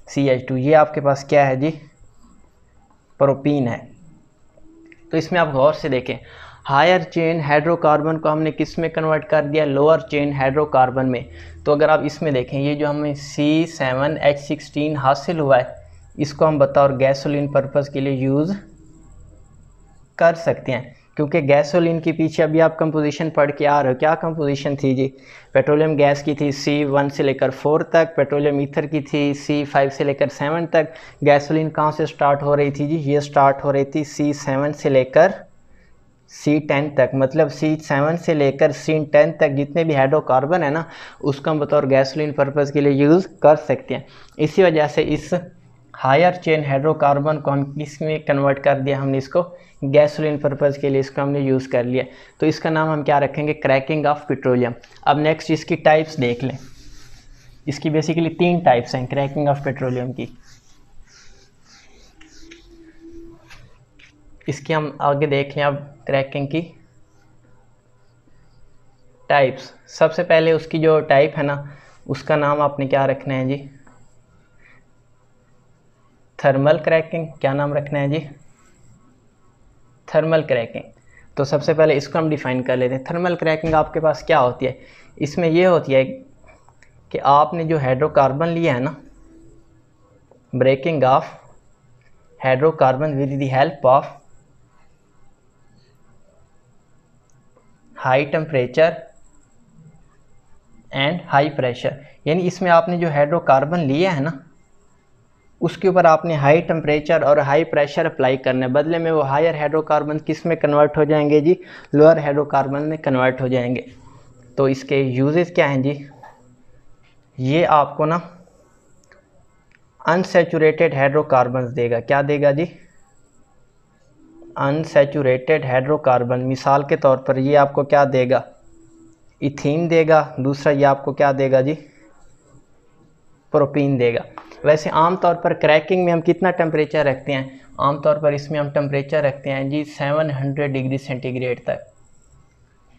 S1: CH2। ये आपके पास क्या है जी, प्रोपीन है। तो इसमें आप गौर से देखें, हायर चेन हाइड्रोकार्बन को हमने किस में कन्वर्ट कर दिया, लोअर चेन हाइड्रोकार्बन में। तो अगर आप इसमें देखें ये जो हमें C7H16 हासिल हुआ है इसको हम बतौर गैसोलीन पर्पज़ के लिए यूज़ कर सकते हैं, क्योंकि गैसोलीन के पीछे अभी आप कंपोजिशन पढ़ के आ रहे हो। क्या कंपोजिशन थी जी, पेट्रोलियम गैस की थी C1 से लेकर 4 तक, पेट्रोलियम ईथर की थी C5 से लेकर 7 तक। गैसोलीन कहाँ से स्टार्ट हो रही थी जी, ये स्टार्ट हो रही थी C7 से लेकर C10 तक। मतलब C7 से लेकर C10 तक जितने भी हाइड्रोकार्बन है ना उसको हम बतौर गैसोलीन पर्पज़ के लिए यूज़ कर सकते हैं। इसी वजह से इस हायर चेन हाइड्रोकार्बन को हम किस में कन्वर्ट कर दिया, हमने इसको गैसोलीन पर्पज़ के लिए इसको हमने यूज़ कर लिया। तो इसका नाम हम क्या रखेंगे, क्रैकिंग ऑफ पेट्रोलियम। अब नेक्स्ट इसकी टाइप्स देख लें। इसकी बेसिकली 3 टाइप्स हैं क्रैकिंग ऑफ पेट्रोलियम की। इसकी हम आगे देखें अब क्रैकिंग की टाइप्स। सबसे पहले उसकी जो टाइप है ना उसका नाम आपने क्या रखना है जी, थर्मल क्रैकिंग। क्या नाम रखना है जी, थर्मल क्रैकिंग। तो सबसे पहले इसको हम डिफाइन कर लेते हैं। थर्मल क्रैकिंग आपके पास क्या होती है, इसमें यह होती है कि आपने जो हाइड्रोकार्बन लिया है ना, breaking of hydrocarbon with the help of high temperature and high pressure. यानी इसमें आपने जो हाइड्रोकार्बन लिया है ना उसके ऊपर आपने हाई टेम्परेचर और हाई प्रेशर अप्लाई करना है, बदले में वो हायर हाइड्रोकार्बन किस में कन्वर्ट हो जाएंगे जी, लोअर हाइड्रोकार्बन में कन्वर्ट हो जाएंगे। तो इसके यूजेस क्या हैं जी, ये आपको ना अनसैचुरेटेड हाइड्रोकार्बन देगा। क्या देगा जी, अनसैचुरेटेड हाइड्रोकार्बन। मिसाल के तौर पर ये आपको क्या देगा, इथीन देगा। दूसरा ये आपको क्या देगा जी, प्रोपीन देगा। वैसे आमतौर पर क्रैकिंग में हम कितना टेम्परेचर रखते हैं, आमतौर पर इसमें हम टेम्परेचर रखते हैं जी 700 डिग्री सेंटीग्रेड तक।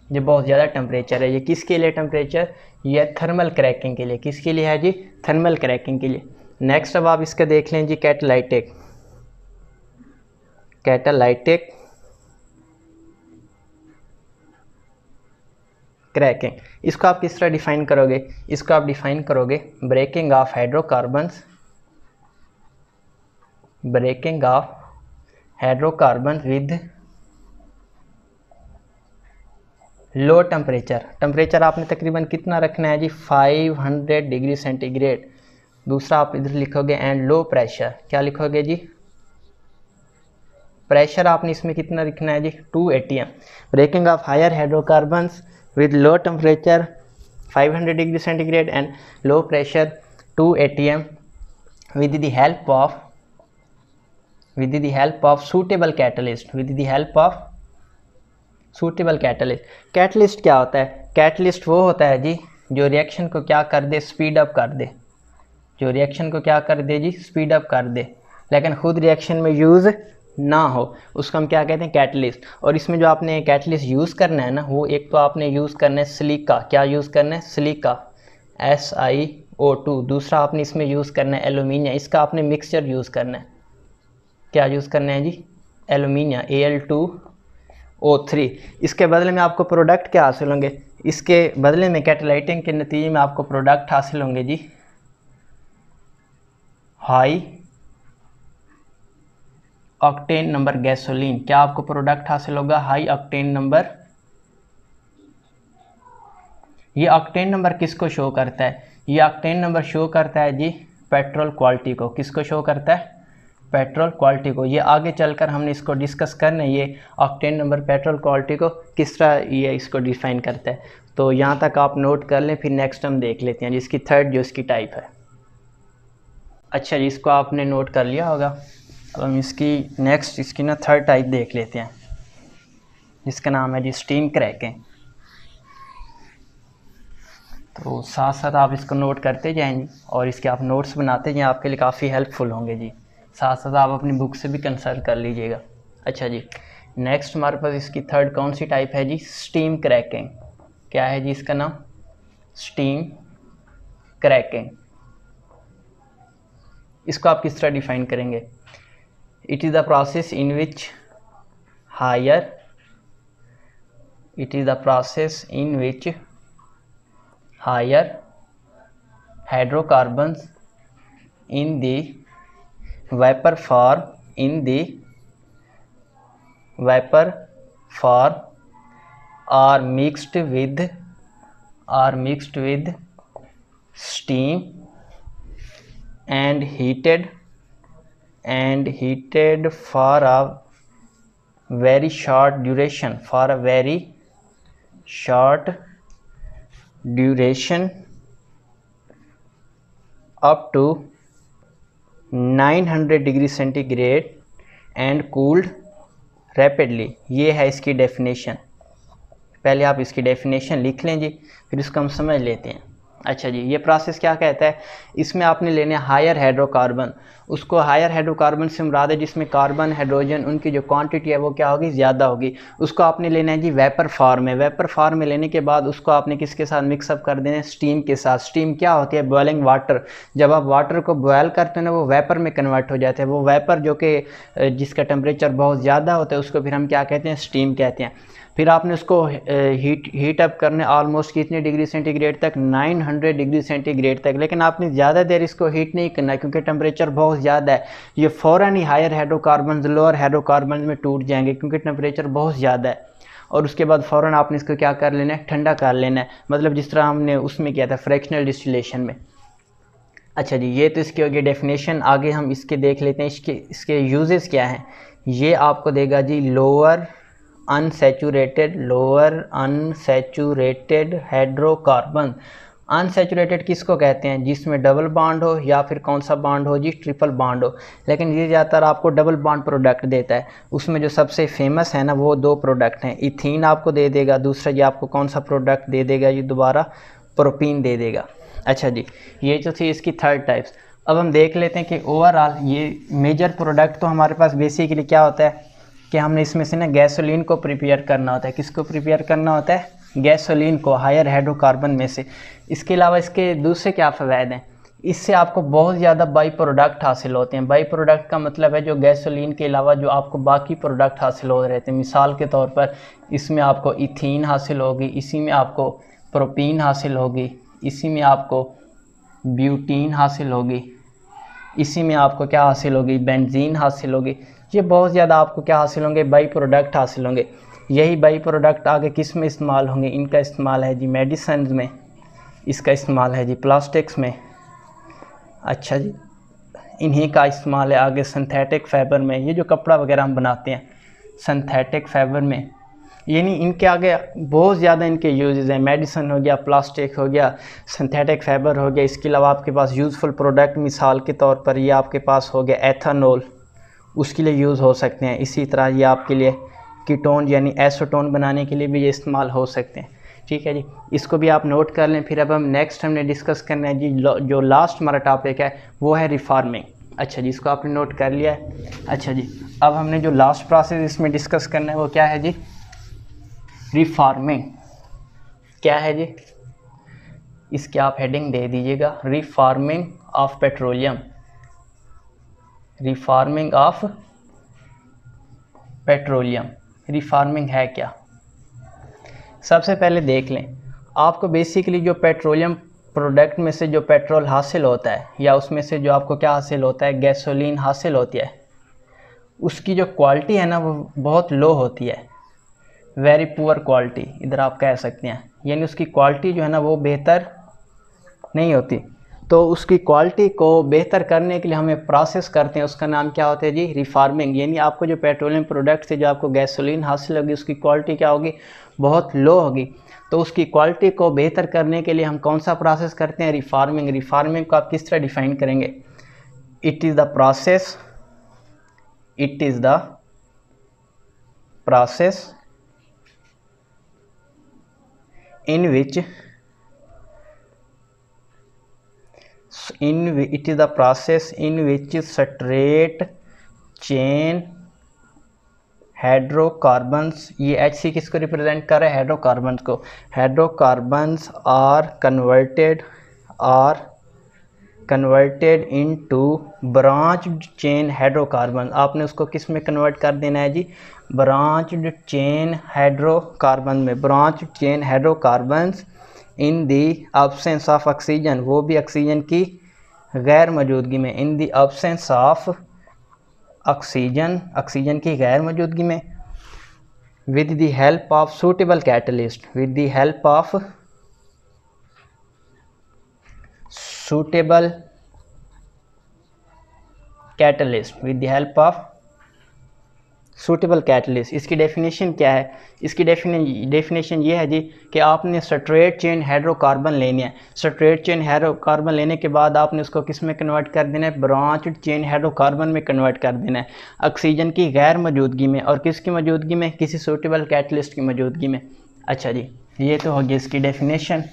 S1: ये बहुत ज़्यादा टेम्परेचर है। ये किसके लिए टेम्परेचर, ये थर्मल क्रैकिंग के लिए। किसके लिए है जी, थर्मल क्रैकिंग के लिए। नेक्स्ट अब आप इसका देख लें जी, कैटालाइटिक। कैटालाइटिक क्रैकिंग, इसको आप किस तरह डिफाइन करोगे, इसको आप डिफाइन करोगे breaking of hydrocarbons, breaking of hydrocarbon with low temperature. Temperature आपने तकरीबन कितना रखना है जी, 500 डिग्री सेंटीग्रेड। दूसरा आप इधर लिखोगे एंड लो प्रेशर। क्या लिखोगे जी, प्रेशर आपने इसमें कितना लिखना है जी, 2 atm। Breaking of higher hydrocarbons with low temperature 500 degree centigrade and low pressure 2 atm with the help of suitable catalyst, with the help of suitable catalyst। Catalyst क्या होता है, कैटलिस्ट वो होता है जी जो रिएक्शन को क्या कर दे, स्पीड अप कर दे। जो रिएक्शन को क्या कर दे जी, स्पीड अप कर दे, लेकिन खुद रिएक्शन में यूज़ ना हो, उसको हम क्या कहते हैं, कैटलिस्ट। और इसमें जो आपने कैटलिस्ट यूज़ करना है ना, वो एक तो आपने यूज़ करना है सिलिका। क्या यूज़ करना है, सिलिका, SiO2। दूसरा आपने इसमें यूज़ करना है एलुमिनियम। इसका आपने मिक्सचर यूज़ करना है। क्या यूज़ करना है जी, एलुमिनियम, Al2O3। इसके बदले में आपको प्रोडक्ट क्या हासिल होंगे, इसके बदले में कैटालाइटिंग के नतीजे में आपको प्रोडक्ट हासिल होंगे जी हाई ऑक्टेन नंबर गैसोलीन। क्या आपको प्रोडक्ट हासिल होगा, हाई ऑक्टेन नंबर। ये ऑक्टेन नंबर किसको शो करता है, ये ऑक्टेन नंबर शो करता है जी पेट्रोल क्वालिटी को। किसको शो करता है, पेट्रोल क्वालिटी को। ये आगे चलकर हमने इसको डिस्कस करना है, ये ऑक्टेन नंबर पेट्रोल क्वालिटी को किस तरह ये इसको डिफाइन करता है। तो यहाँ तक आप नोट कर लें, फिर नेक्स्ट हम देख लेते हैं जिसकी थर्ड जो इसकी टाइप है। अच्छा जी, इसको आपने नोट कर लिया होगा। अब हम इसकी नेक्स्ट इसकी ना थर्ड टाइप देख लेते हैं, जिसका नाम है जी स्टीम क्रैकिंग। तो साथ साथ आप इसको नोट करते जाएंगे और इसके आप नोट्स बनाते जाएं, आपके लिए काफ़ी हेल्पफुल होंगे जी। साथ साथ आप अपनी बुक से भी कंसल्ट कर लीजिएगा। अच्छा जी, नेक्स्ट हमारे पास इसकी थर्ड कौन सी टाइप है जी, स्टीम क्रैकिंग। क्या है जी इसका नाम, स्टीम क्रैकिंग। इसको आप किस तरह डिफाइन करेंगे, it is the process in which higher hydrocarbons in the vapor form are mixed with steam and heated for a very short duration, up to 900 degree centigrade and cooled rapidly। ये है इसकी डेफिनेशन। पहले आप इसकी डेफिनेशन लिख लें जी, फिर इसको हम समझ लेते हैं। अच्छा जी, ये प्रोसेस क्या कहता है, इसमें आपने लेने हायर हाइड्रोकार्बन। उसको हायर हाइड्रोकार्बन से मुराद है जिसमें कार्बन हाइड्रोजन उनकी जो क्वांटिटी है वो क्या होगी, ज़्यादा होगी। उसको आपने लेना है जी वेपर फॉर्म में। वेपर फॉर्म में लेने के बाद उसको आपने किसके साथ मिक्सअप कर देना है, स्टीम के साथ। स्टीम क्या होती है, बॉइलिंग वाटर। जब आप वाटर को बॉयल करते हैं ना, वो वेपर में कन्वर्ट हो जाते हैं। वो वेपर जो कि जिसका टेम्परेचर बहुत ज़्यादा होता है, उसको फिर हम क्या कहते हैं, स्टीम कहते हैं। फिर आपने उसको हीट अप करने ऑलमोस्ट कितने डिग्री सेंटीग्रेड तक, 900 डिग्री सेंटीग्रेड तक। लेकिन आपने ज़्यादा देर इसको हीट नहीं करना क्योंकि टेम्परेचर बहुत ज़्यादा है। ये फ़ौरन ही हायर हाइड्रोकार्बन लोअर हाइड्रोकार्बन में टूट जाएंगे क्योंकि टेम्परेचर बहुत ज़्यादा है। और उसके बाद फ़ौरन आपने इसको क्या कर लेना है, ठंडा कर लेना है। मतलब जिस तरह हमने उसमें किया था फ्रैक्शनल डिस्टिलेशन में। अच्छा जी, ये तो इसकी होगी डेफिनेशन। आगे हम इसके देख लेते हैं इसके यूजेस क्या हैं। ये आपको देगा जी लोअर अनसैचुरेटेड हाइड्रोकार्बन। अनसैचुरेटेड किसको कहते हैं? जिसमें डबल बॉन्ड हो या फिर कौन सा बॉन्ड हो जी? ट्रिपल बॉन्ड हो। लेकिन ये ज़्यादातर आपको डबल बॉन्ड प्रोडक्ट देता है। उसमें जो सबसे फेमस है ना वो दो प्रोडक्ट हैं, इथीन आपको दे देगा, दूसरा ये आपको कौन सा प्रोडक्ट दे देगा? ये दोबारा प्रोपीन दे देगा। अच्छा जी, ये जो थी इसकी थर्ड टाइप्स। अब हम देख लेते हैं कि ओवरऑल ये मेजर प्रोडक्ट तो हमारे पास बेसिकली क्या होता है कि हमने इसमें से ना गैसोलीन को प्रिपेयर करना होता है। किसको प्रिपेयर करना होता है? गैसोलीन को, हायर हाइड्रोकार्बन में से। इसके अलावा इसके दूसरे क्या फ़वाद हैं? इससे आपको बहुत ज़्यादा बाई प्रोडक्ट हासिल होते हैं। बाई प्रोडक्ट का मतलब है जो गैसोलीन के अलावा जो आपको बाकी प्रोडक्ट हासिल हो रहे थे। मिसाल के तौर पर इसमें आपको इथीन हासिल होगी, इसी में आपको प्रोपीन हासिल होगी, इसी में आपको ब्यूटीन हासिल होगी, इसी में आपको क्या हासिल होगी? बेंजीन हासिल होगी। ये बहुत ज़्यादा आपको क्या हासिल होंगे? बाई प्रोडक्ट हासिल होंगे। यही बाई प्रोडक्ट आगे किस में इस्तेमाल होंगे? इनका इस्तेमाल है जी मेडिसिन में, इसका इस्तेमाल है जी प्लास्टिक्स में। अच्छा जी, इन्हीं का इस्तेमाल है आगे सिंथेटिक फाइबर में। ये जो कपड़ा वगैरह हम बनाते हैं सिंथेटिक फाइबर में, यानी इनके आगे बहुत ज़्यादा इनके यूजेस हैं। मेडिसिन हो गया, प्लास्टिक हो गया, सिंथेटिक फाइबर हो गया। इसके अलावा आपके पास यूज़फुल प्रोडक्ट मिसाल के तौर पर ये आपके पास हो गया एथेनॉल, उसके लिए यूज़ हो सकते हैं। इसी तरह ये आपके लिए कीटोन यानी एसीटोन बनाने के लिए भी ये इस्तेमाल हो सकते हैं। ठीक है जी, इसको भी आप नोट कर लें। फिर अब हम नेक्स्ट हमने डिस्कस करना है जी जो लास्ट हमारा टॉपिक है वो है रिफार्मिंग। अच्छा जी, इसको आपने नोट कर लिया है। अच्छा जी, अब हमने जो लास्ट प्रोसेस इसमें डिस्कस करना है वो क्या है जी? रिफार्मिंग। क्या है जी? इसकी आप हेडिंग दे दीजिएगा, रिफार्मिंग ऑफ पेट्रोलियम। रिफार्मिंग ऑफ पेट्रोलियम, रिफार्मिंग है क्या? सबसे पहले देख लें, आपको बेसिकली जो पेट्रोलियम प्रोडक्ट में से जो पेट्रोल हासिल होता है या उसमें से जो आपको क्या हासिल होता है? गैसोलीन हासिल होती है। उसकी जो क्वालिटी है ना वो बहुत लो होती है, वेरी पुअर क्वालिटी इधर आप कह सकते हैं। यानी उसकी क्वालिटी जो है ना वो बेहतर नहीं होती। तो उसकी क्वालिटी को बेहतर करने के लिए हमें प्रोसेस करते हैं, उसका नाम क्या होता है जी? रिफार्मिंग। यानी आपको जो पेट्रोलियम प्रोडक्ट से जो आपको गैसोलीन हासिल होगी उसकी क्वालिटी क्या होगी? बहुत लो होगी। तो उसकी क्वालिटी को बेहतर करने के लिए हम कौन सा प्रोसेस करते हैं? रिफार्मिंग। रिफार्मिंग को आप किस तरह डिफाइन करेंगे? It is the process in which straight chain hydrocarbons, ये HC किसको रिप्रेजेंट कर रहा है? हाइड्रोकार्बन्स को। Hydrocarbons are converted into branched chain hydrocarbon. आपने उसको किस में कन्वर्ट कर देना है जी? ब्रांच्ड चेन हाइड्रोकार्बन में। Branched chain hydrocarbons in the absence of oxygen, वो भी ऑक्सीजन की गैर मौजूदगी में। In the absence of oxygen की गैर मौजूदगी में। With the help of suitable catalyst, with the help of suitable catalyst, with the help of suitable catalyst. इसकी डेफिनेशन क्या है? इसकी डेफिनेशन ये है जी कि आपने स्ट्रेट चेन हाइड्रोकार्बन लेने हैं। स्ट्रेट चेन हाइड्रोकार्बन लेने के बाद आपने उसको किस में कन्वर्ट कर देना है? ब्रांच्ड चेन हाइड्रोकार्बन में कन्वर्ट कर देना है, ऑक्सीजन की गैर मौजूदगी में। और किसकी मौजूदगी में? किसी सूटेबल कैटलिस्ट की मौजूदगी में। अच्छा जी, ये तो होगी इसकी डेफिनेशन।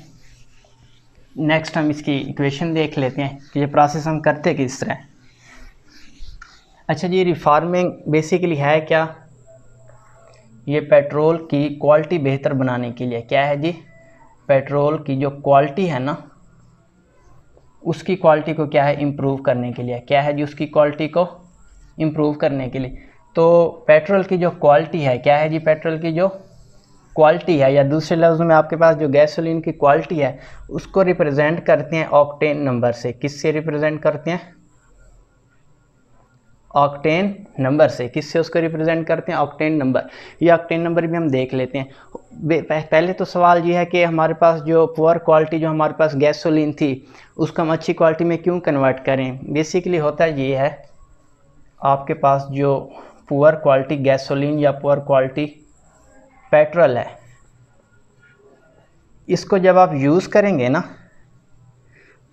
S1: नेक्स्ट हम इसकी इक्वेशन देख लेते हैं कि ये प्रोसेस हम करते किस तरह। अच्छा जी, रिफार्मिंग बेसिकली है क्या? ये पेट्रोल की क्वालिटी बेहतर बनाने के लिए। क्या है जी? पेट्रोल की जो क्वालिटी है ना उसकी क्वालिटी को क्या है? इम्प्रूव करने के लिए। क्या है जी? उसकी क्वालिटी को इम्प्रूव करने के लिए। तो पेट्रोल की जो क्वालिटी है, क्या है जी? पेट्रोल की जो क्वालिटी है, या दूसरे लफ्ज़ में आपके पास जो गैसोलीन की क्वालिटी है उसको रिप्रेजेंट करते हैं ऑक्टेन नंबर से। किससे रिप्रेजेंट करते हैं? ऑक्टेन नंबर से। किससे उसको रिप्रेजेंट करते हैं? Octane number. ये ऑक्टेन नंबर भी हम देख लेते हैं। पहले तो सवाल ये है कि हमारे पास जो पुअर क्वालिटी जो हमारे पास गैसोलीन थी उसको हम अच्छी क्वालिटी में क्यों कन्वर्ट करें? बेसिकली होता ये है, आपके पास जो पुअर क्वालिटी गैसोलीन या पुअर क्वालिटी पेट्रोल है, इसको जब आप यूज़ करेंगे ना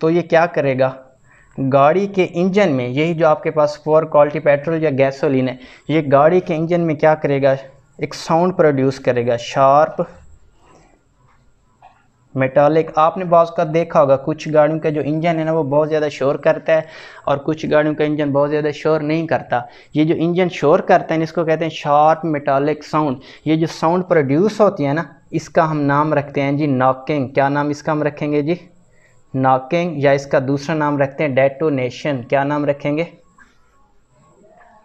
S1: तो ये क्या करेगा, गाड़ी के इंजन में, यही जो आपके पास पुअर क्वालिटी पेट्रोल या गैसोलीन है, ये गाड़ी के इंजन में क्या करेगा, एक साउंड प्रोड्यूस करेगा, शार्प मेटालिक। आपने बाज़ का देखा होगा कुछ गाड़ियों का जो इंजन है ना वो बहुत ज़्यादा शोर करता है और कुछ गाड़ियों का इंजन बहुत ज़्यादा शोर नहीं करता। ये जो इंजन शोर करता है इसको कहते हैं शार्प मेटालिक साउंड। ये जो साउंड प्रोड्यूस होती है ना इसका हम नाम रखते हैं जी नॉकिंग। क्या नाम इसका हम रखेंगे जी? नॉकिंग। या इसका दूसरा नाम रखते हैं डेटोनेशन। क्या नाम रखेंगे?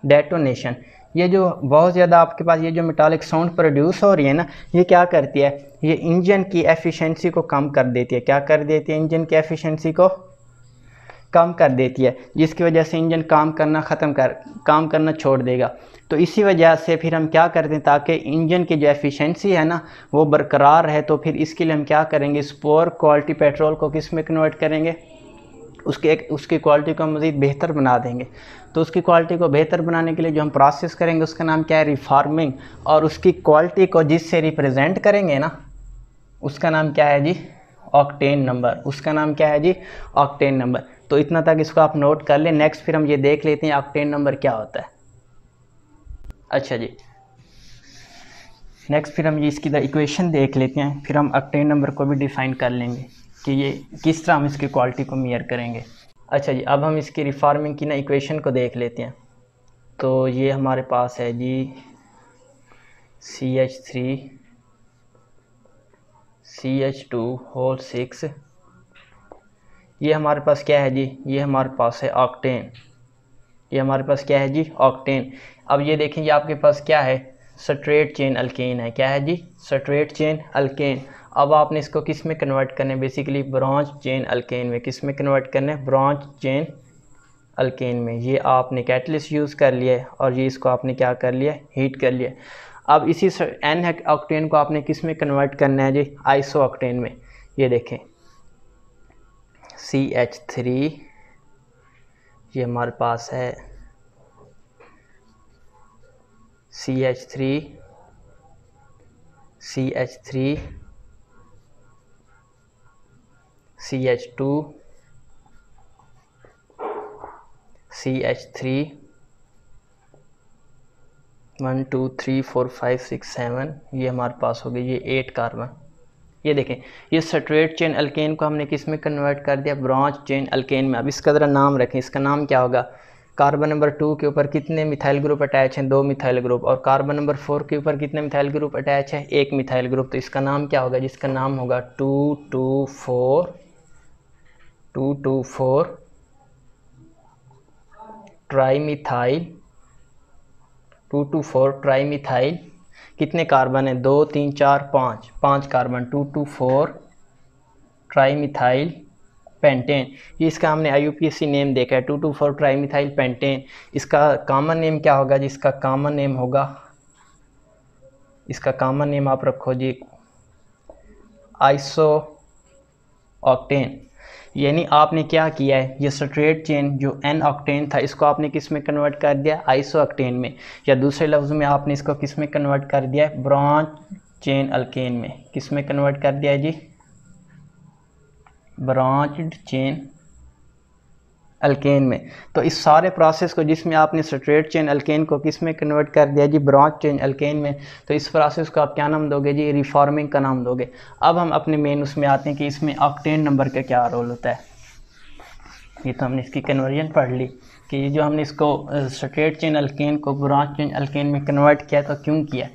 S1: डेटोनेशन। ये जो बहुत ज़्यादा आपके पास ये जो मेटालिक साउंड प्रोड्यूस हो रही है ना, ये क्या करती है, ये इंजन की एफिशिएंसी को कम कर देती है। क्या कर देती है? इंजन की एफिशिएंसी को कम कर देती है, जिसकी वजह से इंजन काम करना छोड़ देगा। तो इसी वजह से फिर हम क्या करते हैं, ताकि इंजन की जो एफिशिएंसी है ना वो बरकरार रहे, तो फिर इसके लिए हम क्या करेंगे, इस पुअर क्वालिटी पेट्रोल को किस में कन्वर्ट करेंगे, उसकी क्वालिटी को मज़ीद बेहतर बना देंगे। तो उसकी क्वालिटी को बेहतर बनाने के लिए जो हम प्रोसेस करेंगे उसका नाम क्या है? रिफॉर्मिंग। और उसकी क्वालिटी को जिससे रिप्रेजेंट करेंगे ना उसका नाम क्या है जी? Octane number. उसका नाम क्या है जी? Octane number. तो इतना तक इसको आप नोट कर लें। नेक्स्ट फिर हम ये देख लेते हैं ऑक्टेन नंबर क्या होता है। अच्छा जी, नेक्स्ट फिर हम ये इसकी इक्वेशन देख लेते हैं, फिर हम ऑक्टेन नंबर को भी डिफ़ाइन कर लेंगे कि ये किस तरह हम इसकी क्वालिटी को मेजर करेंगे। अच्छा जी, अब हम इसकी रिफॉर्मिंग की ना इक्वेशन को देख लेते हैं। तो ये हमारे पास है जी CH3 CH2 होल 6। ये हमारे पास क्या है जी? ये हमारे पास है ऑक्टेन। ये हमारे पास क्या है जी? ऑक्टेन। अब ये देखें, ये आपके पास क्या है? स्ट्रेट चेन अल्केन है। क्या है जी? Straight chain alkane. अब आपने इसको किस में कन्वर्ट करना है? बेसिकली ब्रांच चेन अल्केन में। किस में कन्वर्ट करना है? ब्रांच चेन अल्केन में। ये आपने कैटलिस्ट यूज़ कर लिया है और ये इसको आपने क्या कर लिया? हीट कर लिया। अब इसी एन ऑक्टेन को आपने किस में कन्वर्ट करना है जी? आइसो ऑक्टेन में। ये देखें CH3, ये हमारे पास है CH3 CH3 CH2 CH3 1 2 3 4 5 6 7, ये हमारे पास हो गई ये 8 कार्बन। ये देखें, ये स्ट्रेट चेन अल्केन को हमने किस में कन्वर्ट कर दिया? ब्रांच चेन अल्केन में। अब इसका ज़रा नाम रखें, इसका नाम क्या होगा? कार्बन नंबर 2 के ऊपर कितने मिथाइल ग्रुप अटैच हैं? 2 मिथाइल ग्रुप। और कार्बन नंबर 4 के ऊपर कितने मिथाइल ग्रुप अटैच है? 1 मिथाइल ग्रुप। तो इसका नाम क्या होगा? जिसका नाम होगा 224 ट्राईमिथाइल 224 ट्राईमिथाइल। कितने कार्बन है? 2 3 4 5 कार्बन। 224 trimethyl pentane. ये इसका हमने IUPAC नेम देखा है, 224 ट्राईमिथाइल पेंटेन। इसका कॉमन नेम क्या होगा जी? इसका कॉमन नेम होगा, इसका कॉमन नेम आप रखो जी आइसो ऑक्टेन। यानी आपने क्या किया है, ये स्ट्रेट चेन जो N ऑक्टेन था इसको आपने किस में कन्वर्ट कर दिया? आइसो ऑक्टेन में। या दूसरे लफ्ज़ में आपने इसको किस में कन्वर्ट कर दिया है? ब्रांच चेन अल्केन में। किस में कन्वर्ट कर दिया है जी? ब्रांच्ड चेन अल्केन में। तो इस सारे प्रोसेस को जिसमें आपने स्ट्रेट चेन अल्केन को किस में कन्वर्ट कर दिया जी? ब्रांच चेन अल्केन में। तो इस प्रोसेस को आप क्या नाम दोगे जी? रिफॉर्मिंग का नाम दोगे। अब हम अपने मेन उसमें आते हैं कि इसमें ऑक्टेन नंबर का क्या रोल होता है। ये तो हमने इसकी कन्वर्जन पढ़ ली कि जो हमने इसको स्ट्रेट चेन अल्केन को ब्रांच चेन अल्केन में कन्वर्ट किया तो क्यों किया।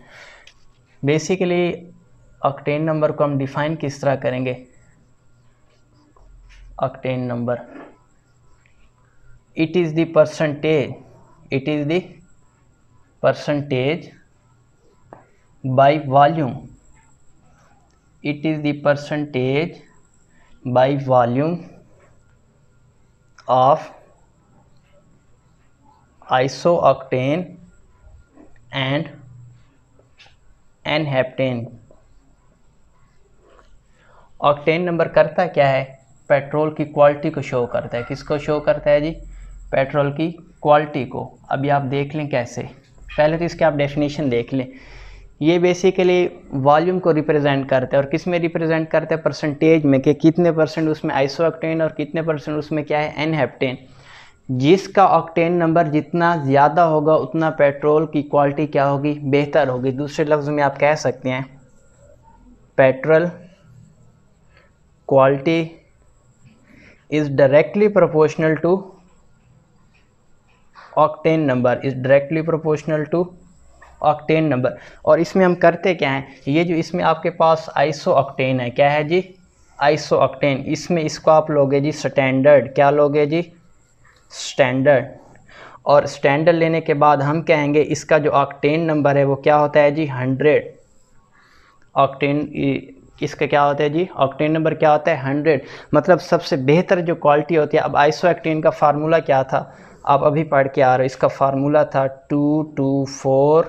S1: बेसिकली ऑक्टेन नंबर को हम डिफ़ाइन किस तरह करेंगे? Octane number, it is the percentage by volume. It is the percentage by volume of isooctane and n-heptane. Octane number करता क्या है? पेट्रोल की क्वालिटी को शो करता है। किसको शो करता है जी? पेट्रोल की क्वालिटी को। अभी आप देख लें कैसे। पहले तो इसके आप डेफिनेशन देख लें। ये बेसिकली वॉल्यूम को रिप्रेजेंट करता है, और किस में रिप्रेजेंट करता है? परसेंटेज में, कि कितने परसेंट उसमें आइसोऑक्टेन और कितने परसेंट उसमें क्या है? एन-हेप्टेन। जिसका ऑक्टेन नंबर जितना ज़्यादा होगा उतना पेट्रोल की क्वालिटी क्या होगी? बेहतर होगी। दूसरे लफ्ज़ में आप कह सकते हैं petrol quality is directly proportional to octane number, is directly proportional to octane number. और इसमें हम करते क्या हैं? ये जो इसमें आपके पास आइसोऑक्टेन है, क्या है जी? आइसोऑक्टेन। इसमें इसको आप लोगे जी स्टैंडर्ड। क्या लोगे जी? स्टैंडर्ड। और स्टैंडर्ड लेने के बाद हम कहेंगे इसका जो ऑक्टेन नंबर है वो क्या होता है जी? 100। ऑक्टेन इसका क्या होता है जी? ऑक्टेन नंबर क्या होता है? 100। मतलब सबसे बेहतर जो क्वालिटी होती है। अब आइसोऑक्टेन का फार्मूला क्या था? आप अभी पढ़ के आ रहे हो। इसका फार्मूला था 2,2,4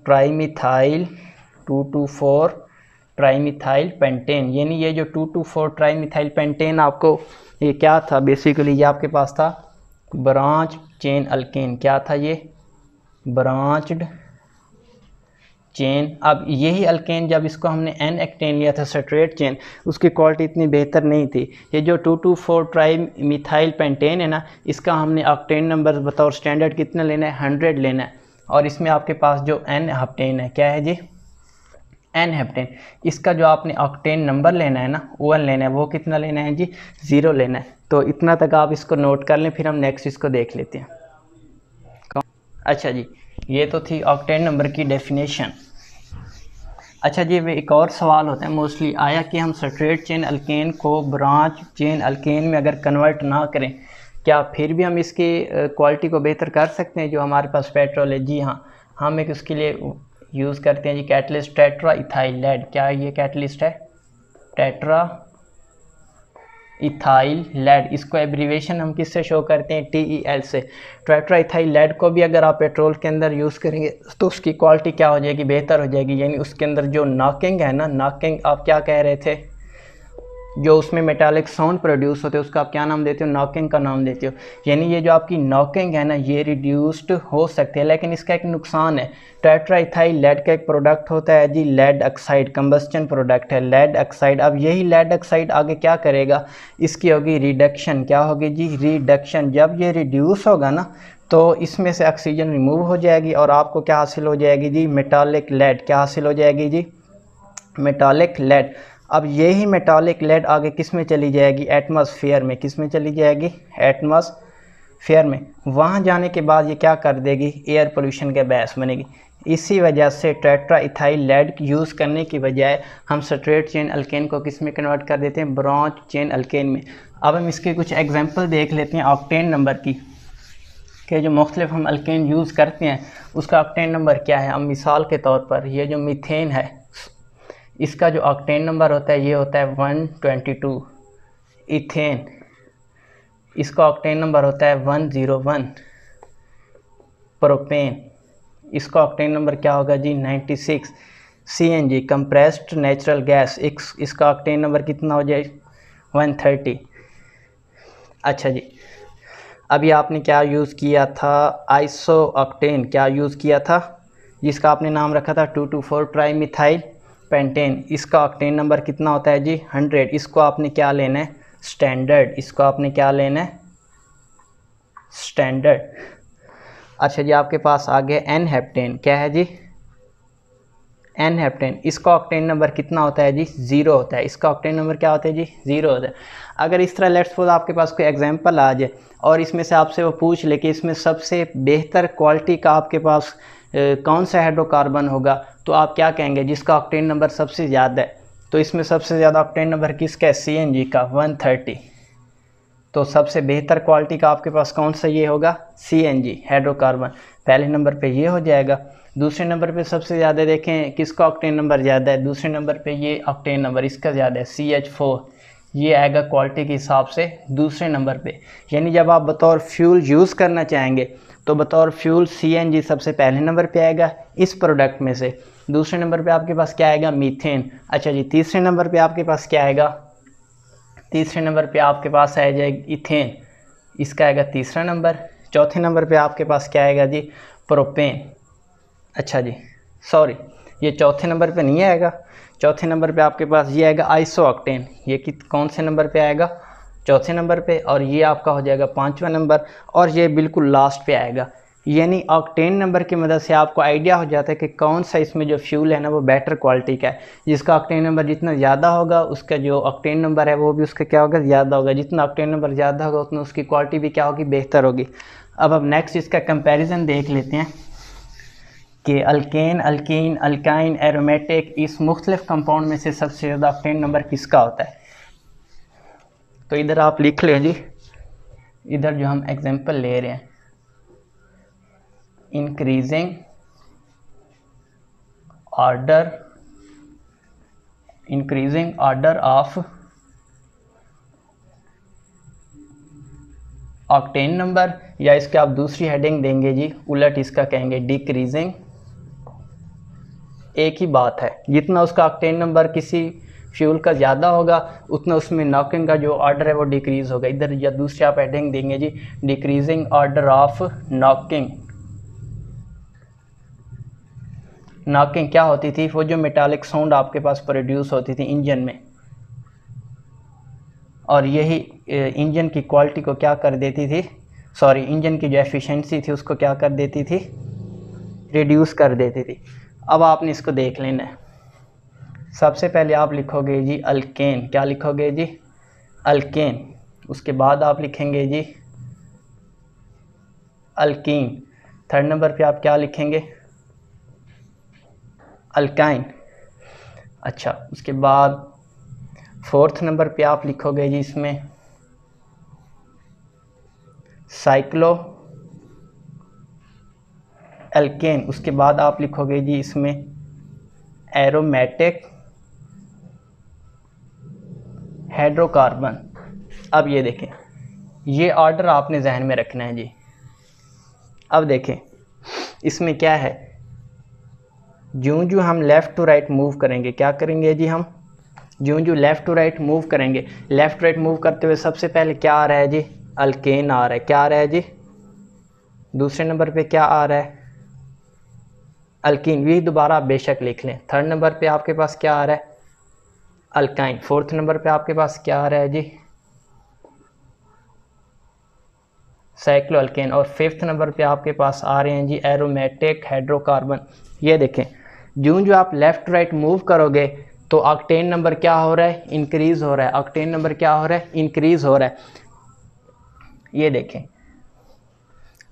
S1: ट्राईमिथाइल 2,2,4 ट्राईमिथाइल पेंटेन। यानी ये जो 2,2,4 ट्राईमिथाइल पेंटेन आपको ये क्या था? बेसिकली ये आपके पास था ब्रांच चेन अल्केन। क्या था ये? Branched chain. अब यही अल्केन जब इसको हमने एन एक्टेन लिया था स्ट्रेट चेन, उसकी क्वालिटी इतनी बेहतर नहीं थी। ये जो 2,2,4 ट्राईमिथाइल पेंटेन है ना, इसका हमने ऑक्टेन नंबर बतौर स्टैंडर्ड कितना लेना है? 100 लेना है। और इसमें आपके पास जो एन-हेप्टेन है, क्या है जी? एन-हेप्टेन। इसका जो आपने ऑक्टेन नंबर लेना है ना, 1 लेना है। वो कितना लेना है जी? 0 लेना है। तो इतना तक आप इसको नोट कर लें, फिर हम नेक्स्ट इसको देख लेते हैं। अच्छा जी, ये तो थी ऑक्टेन नंबर की डेफिनेशन। अच्छा जी, वे एक और सवाल होता है मोस्टली आया कि हम स्ट्रेट चेन अल्केन को ब्रांच चेन अल्केन में अगर कन्वर्ट ना करें, क्या फिर भी हम इसकी क्वालिटी को बेहतर कर सकते हैं जो हमारे पास पेट्रोल है? जी हाँ, हम एक उसके लिए यूज़ करते हैं जी कैटलिस्ट टेट्रा इथाइल लेड। क्या ये कैटलिस्ट है? Tetra ethyl lead. इसको एब्रीवेशन हम किससे शो करते हैं? TEL से। टेट्रा इथाइल लेड को भी अगर आप पेट्रोल के अंदर यूज़ करेंगे तो उसकी क्वालिटी क्या हो जाएगी? बेहतर हो जाएगी। यानी उसके अंदर जो नॉकिंग है ना, नॉकिंग आप क्या कह रहे थे? जो उसमें मेटालिक साउंड प्रोड्यूस होते हैं उसका आप क्या नाम देते हो? नॉकिंग का नाम देते हो। यानी ये जो आपकी नॉकिंग है ना, ये रिड्यूस्ड हो सकती है। लेकिन इसका एक नुकसान है। टेट्राइथाइल लेड का एक प्रोडक्ट होता है जी लेड ऑक्साइड, कंबस्टन प्रोडक्ट है लेड ऑक्साइड। अब यही लेड ऑक्साइड आगे क्या करेगा? इसकी होगी रिडक्शन। क्या होगी जी? रिडक्शन। जब ये रिड्यूस होगा ना तो इसमें से ऑक्सीजन रिमूव हो जाएगी और आपको क्या हासिल हो जाएगी जी? Metallic lead. क्या हासिल हो जाएगी जी? Metallic lead. अब यही मेटालिक लेड आगे किस में चली जाएगी? एटमॉस्फेयर में। किस में चली जाएगी? एटमॉस्फेयर में। वहाँ जाने के बाद ये क्या कर देगी? एयर पोल्यूशन के बायस बनेगी। इसी वजह से टेट्रा इथाइल लेड यूज़ करने की बजाय हम स्ट्रेट चेन अल्केन को किस में कन्वर्ट कर देते हैं? ब्रांच चेन अल्केन में। अब हम इसके कुछ एग्जांपल देख लेते हैं ऑक्टेन नंबर की, कि जो मुख्तलिफ हम अल्केन यूज़ करते हैं उसका ऑक्टेन नंबर क्या है। अब मिसाल के तौर पर ये जो मीथेन है, इसका जो ऑक्टेन नंबर होता है ये होता है 122। इथेन, इसका ऑक्टेन नंबर होता है 101। प्रोपेन, इसका ऑक्टेन नंबर क्या होगा जी? 96। CNG, कंप्रेस्ड नेचुरल गैस, इसका ऑक्टेन नंबर कितना हो जाए? 130। अच्छा जी, अभी आपने क्या यूज़ किया था? Iso octane. क्या यूज़ किया था? जिसका आपने नाम रखा था 2,2,4 ट्राईमिथाइल पेंटेन। इसका ऑक्टेन नंबर कितना होता है जी? 100। इसको आपने क्या लेना है? स्टैंडर्ड। इसको आपने क्या लेना है? स्टैंडर्ड। अच्छा जी, आपके पास आ गया एन-हेप्टेन। क्या है जी? एन-हेप्टेन। इसका ऑक्टेन नंबर कितना होता है जी? 0 होता है। इसका ऑक्टेन नंबर क्या होता है जी? 0 होता है। अगर इस तरह लेट्स सपोज आपके पास कोई एग्जांपल आ जाए और इसमें से आपसे वो पूछ ले कि इसमें सबसे बेहतर क्वालिटी का आपके पास कौन सा हाइड्रोकार्बन होगा, तो आप क्या कहेंगे? जिसका ऑक्टेन नंबर सबसे ज़्यादा है। तो इसमें सबसे ज़्यादा ऑक्टेन नंबर किसका है? CNG का 130। तो सबसे बेहतर क्वालिटी का आपके पास कौन सा ये होगा? CNG hydrocarbon. पहले नंबर पे ये हो जाएगा। दूसरे नंबर पे सबसे ज़्यादा देखें किसका ऑक्टेन नंबर ज़्यादा है? दूसरे नंबर पे ये ऑक्टेन नंबर इसका ज़्यादा है, CH4। ये आएगा क्वालिटी के हिसाब से दूसरे नंबर पे। यानी जब आप बतौर फ्यूल यूज़ करना चाहेंगे तो बतौर फ्यूल CNG सबसे पहले नंबर पे आएगा इस प्रोडक्ट में से। दूसरे नंबर पे आपके पास क्या आएगा? मीथेन। अच्छा जी, तीसरे नंबर पे आपके पास क्या आएगा? तीसरे नंबर पे आपके पास आ जाएगा इथेन, इसका आएगा तीसरा नंबर। चौथे नंबर पे आपके पास क्या आएगा जी? प्रोपेन। अच्छा जी, सॉरी, ये चौथे नंबर पे नहीं आएगा। चौथे नंबर पे आपके पास ये आएगा आइसोऑक्टेन। ये कौन से नंबर पे आएगा? चौथे नंबर पे। और ये आपका हो जाएगा पाँचवा नंबर, और ये बिल्कुल लास्ट पे आएगा। यानी ऑक्टेन नंबर की मदद से आपको आइडिया हो जाता है कि कौन सा इसमें जो फ्यूल है ना वो बेटर क्वालिटी का है। जिसका ऑक्टेन नंबर जितना ज़्यादा होगा उसका जो ऑक्टेन नंबर है वो भी उसका क्या होगा? ज़्यादा होगा। जितना ऑक्टेन नंबर ज़्यादा होगा उतना उसकी क्वालिटी भी क्या होगी? बेहतर होगी। अब नेक्स्ट इसका कंपैरिजन देख लेते हैं कि अल्केन, अल्कीन, अल्काइन, एरोमेटिक, इस मुख्तलिफ कंपाउंड में से सबसे ज़्यादा ऑक्टेन नंबर किसका होता है। तो इधर आप लिख लें जी, इधर जो हम एग्जांपल ले रहे हैं, increasing order of octane number, या इसके आप दूसरी हेडिंग देंगे जी, उलट इसका कहेंगे डिक्रीजिंग। एक ही बात है, जितना उसका ऑक्टेन नंबर किसी फ्यूल का ज़्यादा होगा उतना उसमें नॉकिंग का जो ऑर्डर है वो डिक्रीज़ होगा। इधर या दूसरी आप हेडिंग देंगे जी, decreasing order of knocking. Knocking क्या होती थी? वो जो मेटालिक साउंड आपके पास प्रोड्यूस होती थी इंजन में, और यही इंजन की क्वालिटी को क्या कर देती थी, सॉरी, इंजन की जो एफिशिएंसी थी उसको क्या कर देती थी? रिड्यूस कर देती थी। अब आपने इसको देख लेना है। सबसे पहले आप लिखोगे जी अल्केन। क्या लिखोगे जी? अल्केन। उसके बाद आप लिखेंगे जी अल्कीन। थर्ड नंबर पे आप क्या लिखेंगे? अल्काइन। अच्छा, उसके बाद फोर्थ नंबर पे आप लिखोगे जी इसमें साइक्लो एल्केन। उसके बाद आप लिखोगे जी इसमें एरोमेटिक हाइड्रोकार्बन। अब ये देखें, ये ऑर्डर आपने जहन में रखना है जी। अब देखें इसमें क्या है, जो हम लेफ़्ट टू राइट मूव करेंगे, क्या करेंगे जी हम? जो लेफ़्ट टू राइट मूव करेंगे, लेफ़्ट राइट मूव करते हुए सबसे पहले क्या आ रहा है जी? अल्केन आ रहा है। क्या आ रहा है जी? दूसरे नंबर पे क्या आ रहा है? अल्कीन। यही दोबारा आप बेशक लिख लें। थर्ड नंबर पे आपके पास क्या आ रहा है? अल्काइन। फोर्थ नंबर पे आपके पास क्या आ रहा है जी? Cycloalkane. और फिफ्थ नंबर पे आपके पास आ रहे हैं जी एरोमेटिक हाइड्रोकार्बन। ये देखें, जो आप लेफ़्ट राइट मूव करोगे तो ऑक्टेन नंबर क्या हो रहा है? इंक्रीज़ हो रहा है। ऑक्टेन नंबर क्या हो रहा है? इंक्रीज़ हो रहा है। ये देखें,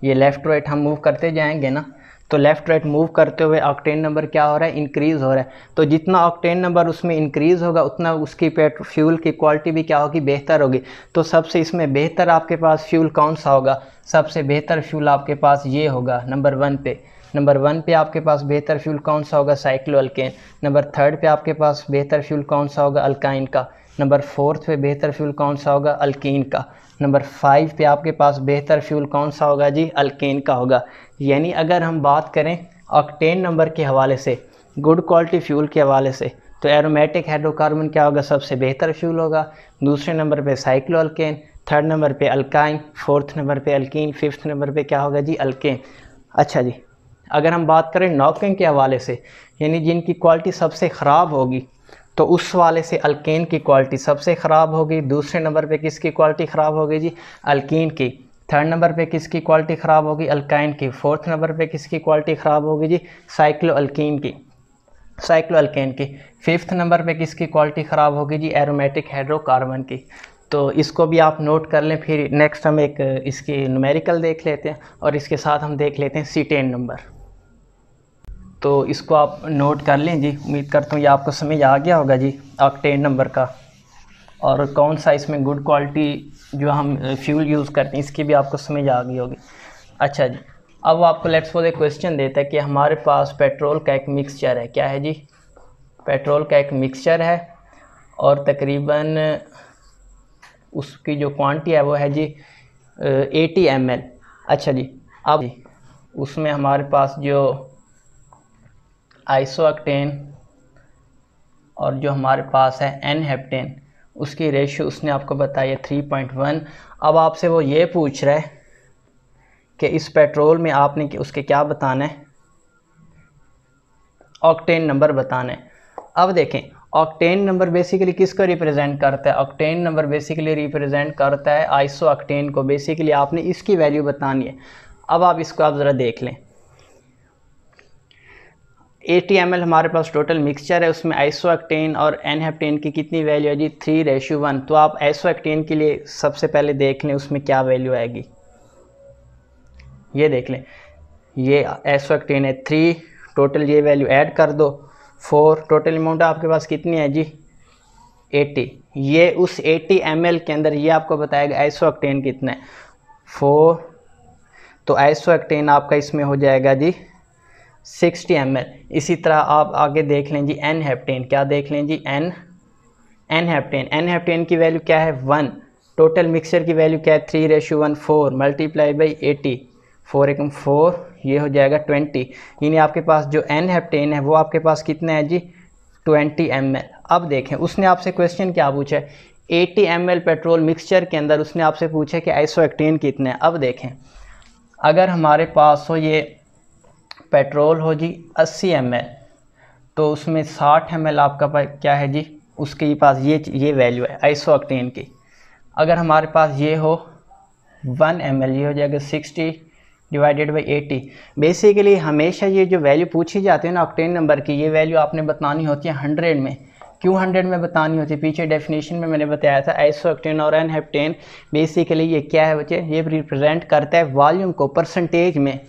S1: ये लेफ़्ट राइट हम मूव करते जाएंगे ना, तो लेफ़्ट राइट मूव करते हुए ऑक्टेन नंबर क्या हो रहा है? इंक्रीज़ हो रहा है। तो जितना ऑक्टेन नंबर उसमें इंक्रीज़ होगा उतना उसकी फ्यूल की क्वालिटी भी क्या होगी? बेहतर होगी। तो सबसे इसमें बेहतर आपके पास फ्यूल कौन सा होगा? सबसे बेहतर फ्यूल आपके पास ये होगा नंबर 1 पे। नंबर 1 पे आपके पास बेहतर फ्यूल कौन सा होगा? Cyclo alkane. नंबर 3 पे आपके पास बेहतर फ्यूल कौन सा होगा? अल्काइन का। नंबर 4 पे बेहतर फ्यूल कौन सा होगा? अल्कीन का। नंबर 5 पे आपके पास बेहतर फ्यूल कौन सा होगा जी? अल्केन का होगा। यानी अगर हम बात करें ऑक्टेन नंबर के हवाले से, गुड क्वालिटी फ्यूल के हवाले से, तो एरोमेटिक हाइड्रोकार्बन क्या होगा? सबसे बेहतर फ्यूल होगा। दूसरे नंबर पे साइक्लो अल्केन, थर्ड नंबर पे अल्काइन, फोर्थ नंबर पे अल्कीन, फिफ्थ नंबर पे क्या होगा जी? अल्केन। अच्छा जी, अगर हम बात करें नॉकिंग के हवाले से, यानी जिनकी क्वालिटी सबसे ख़राब होगी, तो उस वाले से अल्केन की क्वालिटी सबसे ख़राब होगी। दूसरे नंबर पे किसकी क्वालिटी ख़राब होगी जी? अल्कीन की। थर्ड नंबर पे किसकी क्वालिटी ख़राब होगी? अल्काइन की। फोर्थ नंबर पे किसकी क्वालिटी ख़राब होगी जी? साइक्लो अल्कीन की, साइक्लो अल्केन की। फिफ्थ नंबर पे किसकी क्वालिटी ख़राब होगी जी? एरोमेटिक हाइड्रोकार्बन की। तो इसको भी आप नोट कर लें। फिर नेक्स्ट हम एक इसकी न्यूमेरिकल देख लेते हैं और इसके साथ हम देख लेते हैं C10 नंबर। तो इसको आप नोट कर लें जी। उम्मीद करता हूँ ये आपको समझ आ गया होगा जी ऑक्टेन नंबर का, और कौन सा इसमें गुड क्वालिटी जो हम फ्यूल यूज़ करते हैं इसकी भी आपको समझ आ गई होगी। अच्छा जी, अब आपको लेट्स सपोज एक क्वेश्चन देता है कि हमारे पास पेट्रोल का एक मिक्सचर है। क्या है जी? पेट्रोल का एक मिक्सचर है, और तकरीबन उसकी जो क्वांटिटी है वो है जी 80 ml। अच्छा जी, अब उसमें हमारे पास जो आइसोएक्टेन और जो हमारे पास है एन हेप्टेन, उसकी रेशियो उसने आपको बताई है 3.1। अब आपसे वो ये पूछ रहा है कि इस पेट्रोल में आपने उसके क्या बताना है, ऑक्टेन नंबर बताना है। अब देखें, ऑक्टेन नंबर बेसिकली किसको रिप्रेजेंट करता है? ऑक्टेन नंबर बेसिकली रिप्रेजेंट करता है आइसो ऑक्टेन को। बेसिकली आपने इसकी वैल्यू बतानी है। अब आप इसको आप ज़रा देख लें, 80 ml हमारे पास टोटल मिक्सचर है, उसमें आइसो ऑक्टेन और एन हेप्टेन की कितनी वैल्यू है जी? 3:1। तो आप आइसो ऑक्टेन के लिए सबसे पहले देख लें उसमें क्या वैल्यू आएगी। ये देख लें, ये आइसो ऑक्टेन है 3, टोटल ये वैल्यू ऐड कर दो 4, टोटल अमाउंट आपके पास कितनी है जी? 80। ये उस 80 ml के अंदर ये आपको बताएगा आइसो ऑक्टेन कितना है, 4। तो आइसो ऑक्टेन आपका इसमें हो जाएगा जी 60 ml। इसी तरह आप आगे देख लें जी एन हेप्टेन, क्या देख लें जी? एन हेप्टेन, एन हेप्टेन की वैल्यू क्या है? 1। टोटल मिक्सचर की वैल्यू क्या है? 3:1, 4 मल्टीप्लाई बाई 80, 4 एकम 4, ये हो जाएगा 20। यानी आपके पास जो एन हेप्टेन है वो आपके पास कितना है जी? 20 ml। अब देखें, उसने आपसे क्वेश्चन क्या पूछा है? 80 ml पेट्रोल मिक्सचर के अंदर उसने आपसे पूछा कि आइसो ऑक्टेन कितने है। अब देखें, अगर हमारे पास हो ये पेट्रोल हो जी 80 ml, तो उसमें 60 ml आपका क्या है जी? उसके पास ये वैल्यू है आइसो ऑक्टेन की। अगर हमारे पास ये हो 1 ml, ये हो जाएगा 60 डिवाइडेड बाई 80। बेसिकली हमेशा ये जो वैल्यू पूछी जाती है ना ऑक्टेन नंबर की, ये वैल्यू आपने बतानी होती है 100 में। क्यों 100 में बतानी होती है? पीछे डेफिनेशन में मैंने बताया था आइसो ऑक्टेन और एन हेप्टेन बेसिकली ये क्या है बच्चे? ये रिप्रेजेंट करता है वॉल्यूम को परसेंटेज में।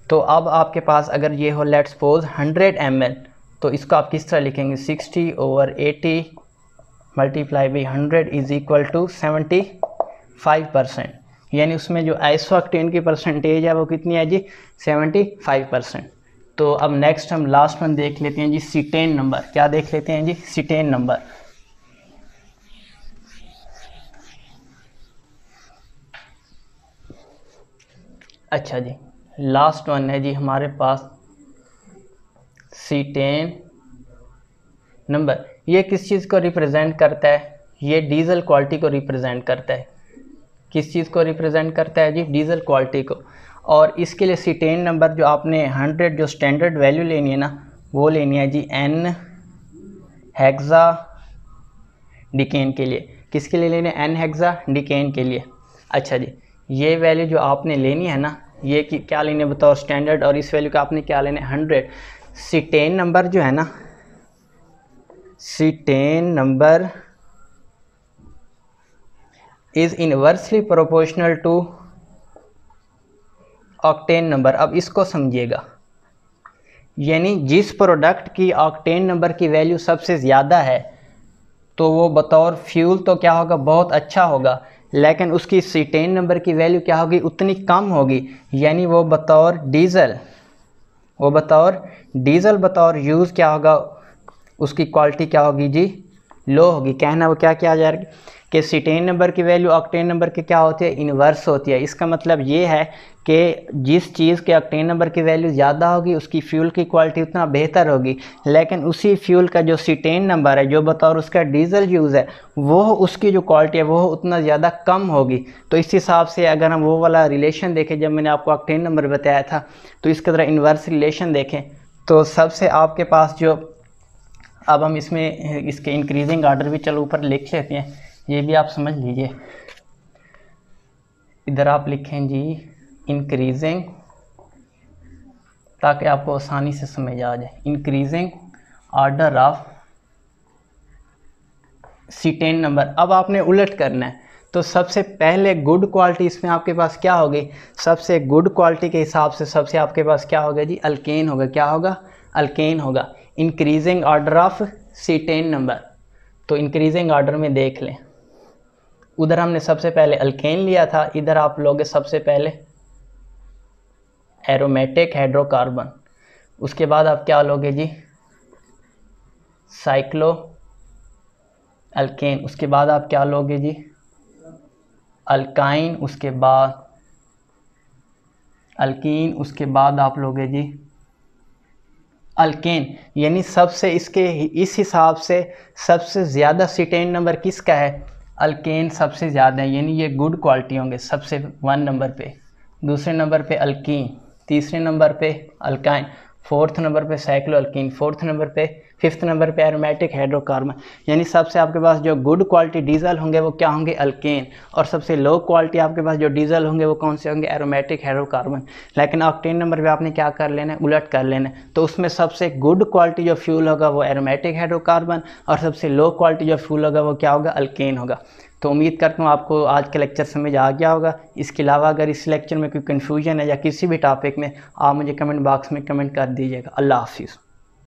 S1: तो अब आपके पास अगर ये हो लेट्स सपोज 100 ml, तो इसको आप किस तरह लिखेंगे? 60/80 multiply by 100 is equal to 75%। यानी उसमें जो आइसो ऑक्टेन की परसेंटेज है वो कितनी है जी? 75%। तो अब नेक्स्ट हम लास्ट वन देख लेते हैं जी सीटेन नंबर। क्या देख लेते हैं जी? Cetane number. अच्छा जी, लास्ट वन है जी हमारे पास सीटेन नंबर। ये किस चीज़ को रिप्रेजेंट करता है? ये डीजल क्वालिटी को रिप्रेजेंट करता है। किस चीज़ को रिप्रेजेंट करता है जी? डीजल क्वालिटी को। और इसके लिए सीटेन नंबर जो आपने 100 जो स्टैंडर्ड वैल्यू लेनी है ना, वो लेनी है जी एन हेक्सा डिकेन के लिए। किसके लिए लेने? एन हेक्सा डिकेन के लिए। अच्छा जी, ये वैल्यू जो आपने लेनी है ना, ये क्या लेने बताओ? स्टैंडर्ड। और इस वैल्यू का आपने क्या लेना है? 100। सीटेन नंबर जो है ना, cetane number is inversely proportional to octane number. अब इसको समझिएगा, यानी जिस प्रोडक्ट की ऑक्टेन नंबर की वैल्यू सबसे ज़्यादा है तो वो बतौर फ्यूल तो क्या होगा? बहुत अच्छा होगा, लेकिन उसकी सीटेन नंबर की वैल्यू क्या होगी? उतनी कम होगी। यानी वो बतौर डीजल बतौर यूज़ क्या होगा? उसकी क्वालिटी क्या होगी जी? लो होगी। कहना वो क्या किया जा रहा है कि सीटेन नंबर की वैल्यू ऑक्टेन नंबर की क्या होती है? इन्वर्स होती है। इसका मतलब ये है कि जिस चीज़ के ऑक्टेन नंबर की वैल्यू ज़्यादा होगी उसकी फ्यूल की क्वालिटी उतना बेहतर होगी, लेकिन उसी फ्यूल का जो सीटेन नंबर है जो बतौर उसका डीजल यूज़ है, वो उसकी जो क्वालिटी है वो उतना ज़्यादा कम होगी। तो इस हिसाब से अगर हम वो वाला रिलेशन देखें जब मैंने आपको ऑक्टेन नंबर बताया था, तो इसकी तरह इन्वर्स रिलेशन देखें तो सबसे आपके पास जो, अब हम इसमें इसके इंक्रीजिंग आर्डर भी चलो ऊपर लिख लेते हैं, ये भी आप समझ लीजिए। इधर आप लिखें जी इंक्रीजिंग, ताकि आपको आसानी से समझ आ जाए। Increasing order of cetane number. अब आपने उलट करना है, तो सबसे पहले गुड क्वालिटी इसमें आपके पास क्या होगी? सबसे गुड क्वालिटी के हिसाब से सबसे आपके पास क्या होगा जी? अल्केन होगा। क्या होगा? अल्केन होगा। Increasing order of cetane number. तो इंक्रीजिंग आर्डर में देख लें, उधर हमने सबसे पहले अल्केन लिया था, इधर आप लोगे सबसे पहले एरोमेटिक हाइड्रोकार्बन, उसके बाद आप क्या लोगे जी? साइक्लो अल्केन, उसके बाद आप क्या लोगे जी? अल्काइन, उसके बाद अल्कीन, उसके बाद आप लोगे जी अल्केन। यानी सबसे इसके इस हिसाब से सबसे ज़्यादा सिटेन नंबर किसका है? अल्केन सबसे ज़्यादा है, यानी ये गुड क्वालिटी होंगे। सबसे 1 नंबर पे, दूसरे नंबर पे अल्कीन, तीसरे नंबर पे अल्काइन, फोर्थ नंबर पे साइक्लो अल्कीन, फोर्थ नंबर पे, फिफ्थ नंबर पे एरोमेटिक हाइड्रोकार्बन। यानी सबसे आपके पास जो गुड क्वालिटी डीजल होंगे वो क्या होंगे? अल्केन। और सबसे लो क्वालिटी आपके पास जो डीजल होंगे वो कौन से होंगे? Aromatic hydrocarbon. लेकिन ऑक्टेन नंबर पे आपने क्या कर लेना है? उलट कर लेना है। तो उसमें सबसे गुड क्वालिटी जो फ्यूल होगा वो एरोमेटिक हाइड्रोकार्बन, और सबसे लो क्वालिटी जो फ्यूल होगा वो क्या होगा? अल्केन होगा। तो उम्मीद करता हूँ आपको आज का लेक्चर समझ आ गया होगा। इसके अलावा अगर इस लेक्चर में कोई कन्फ्यूजन है या किसी भी टॉपिक में, आप मुझे कमेंट बॉक्स में कमेंट कर दीजिएगा। अल्लाह हाफिज़।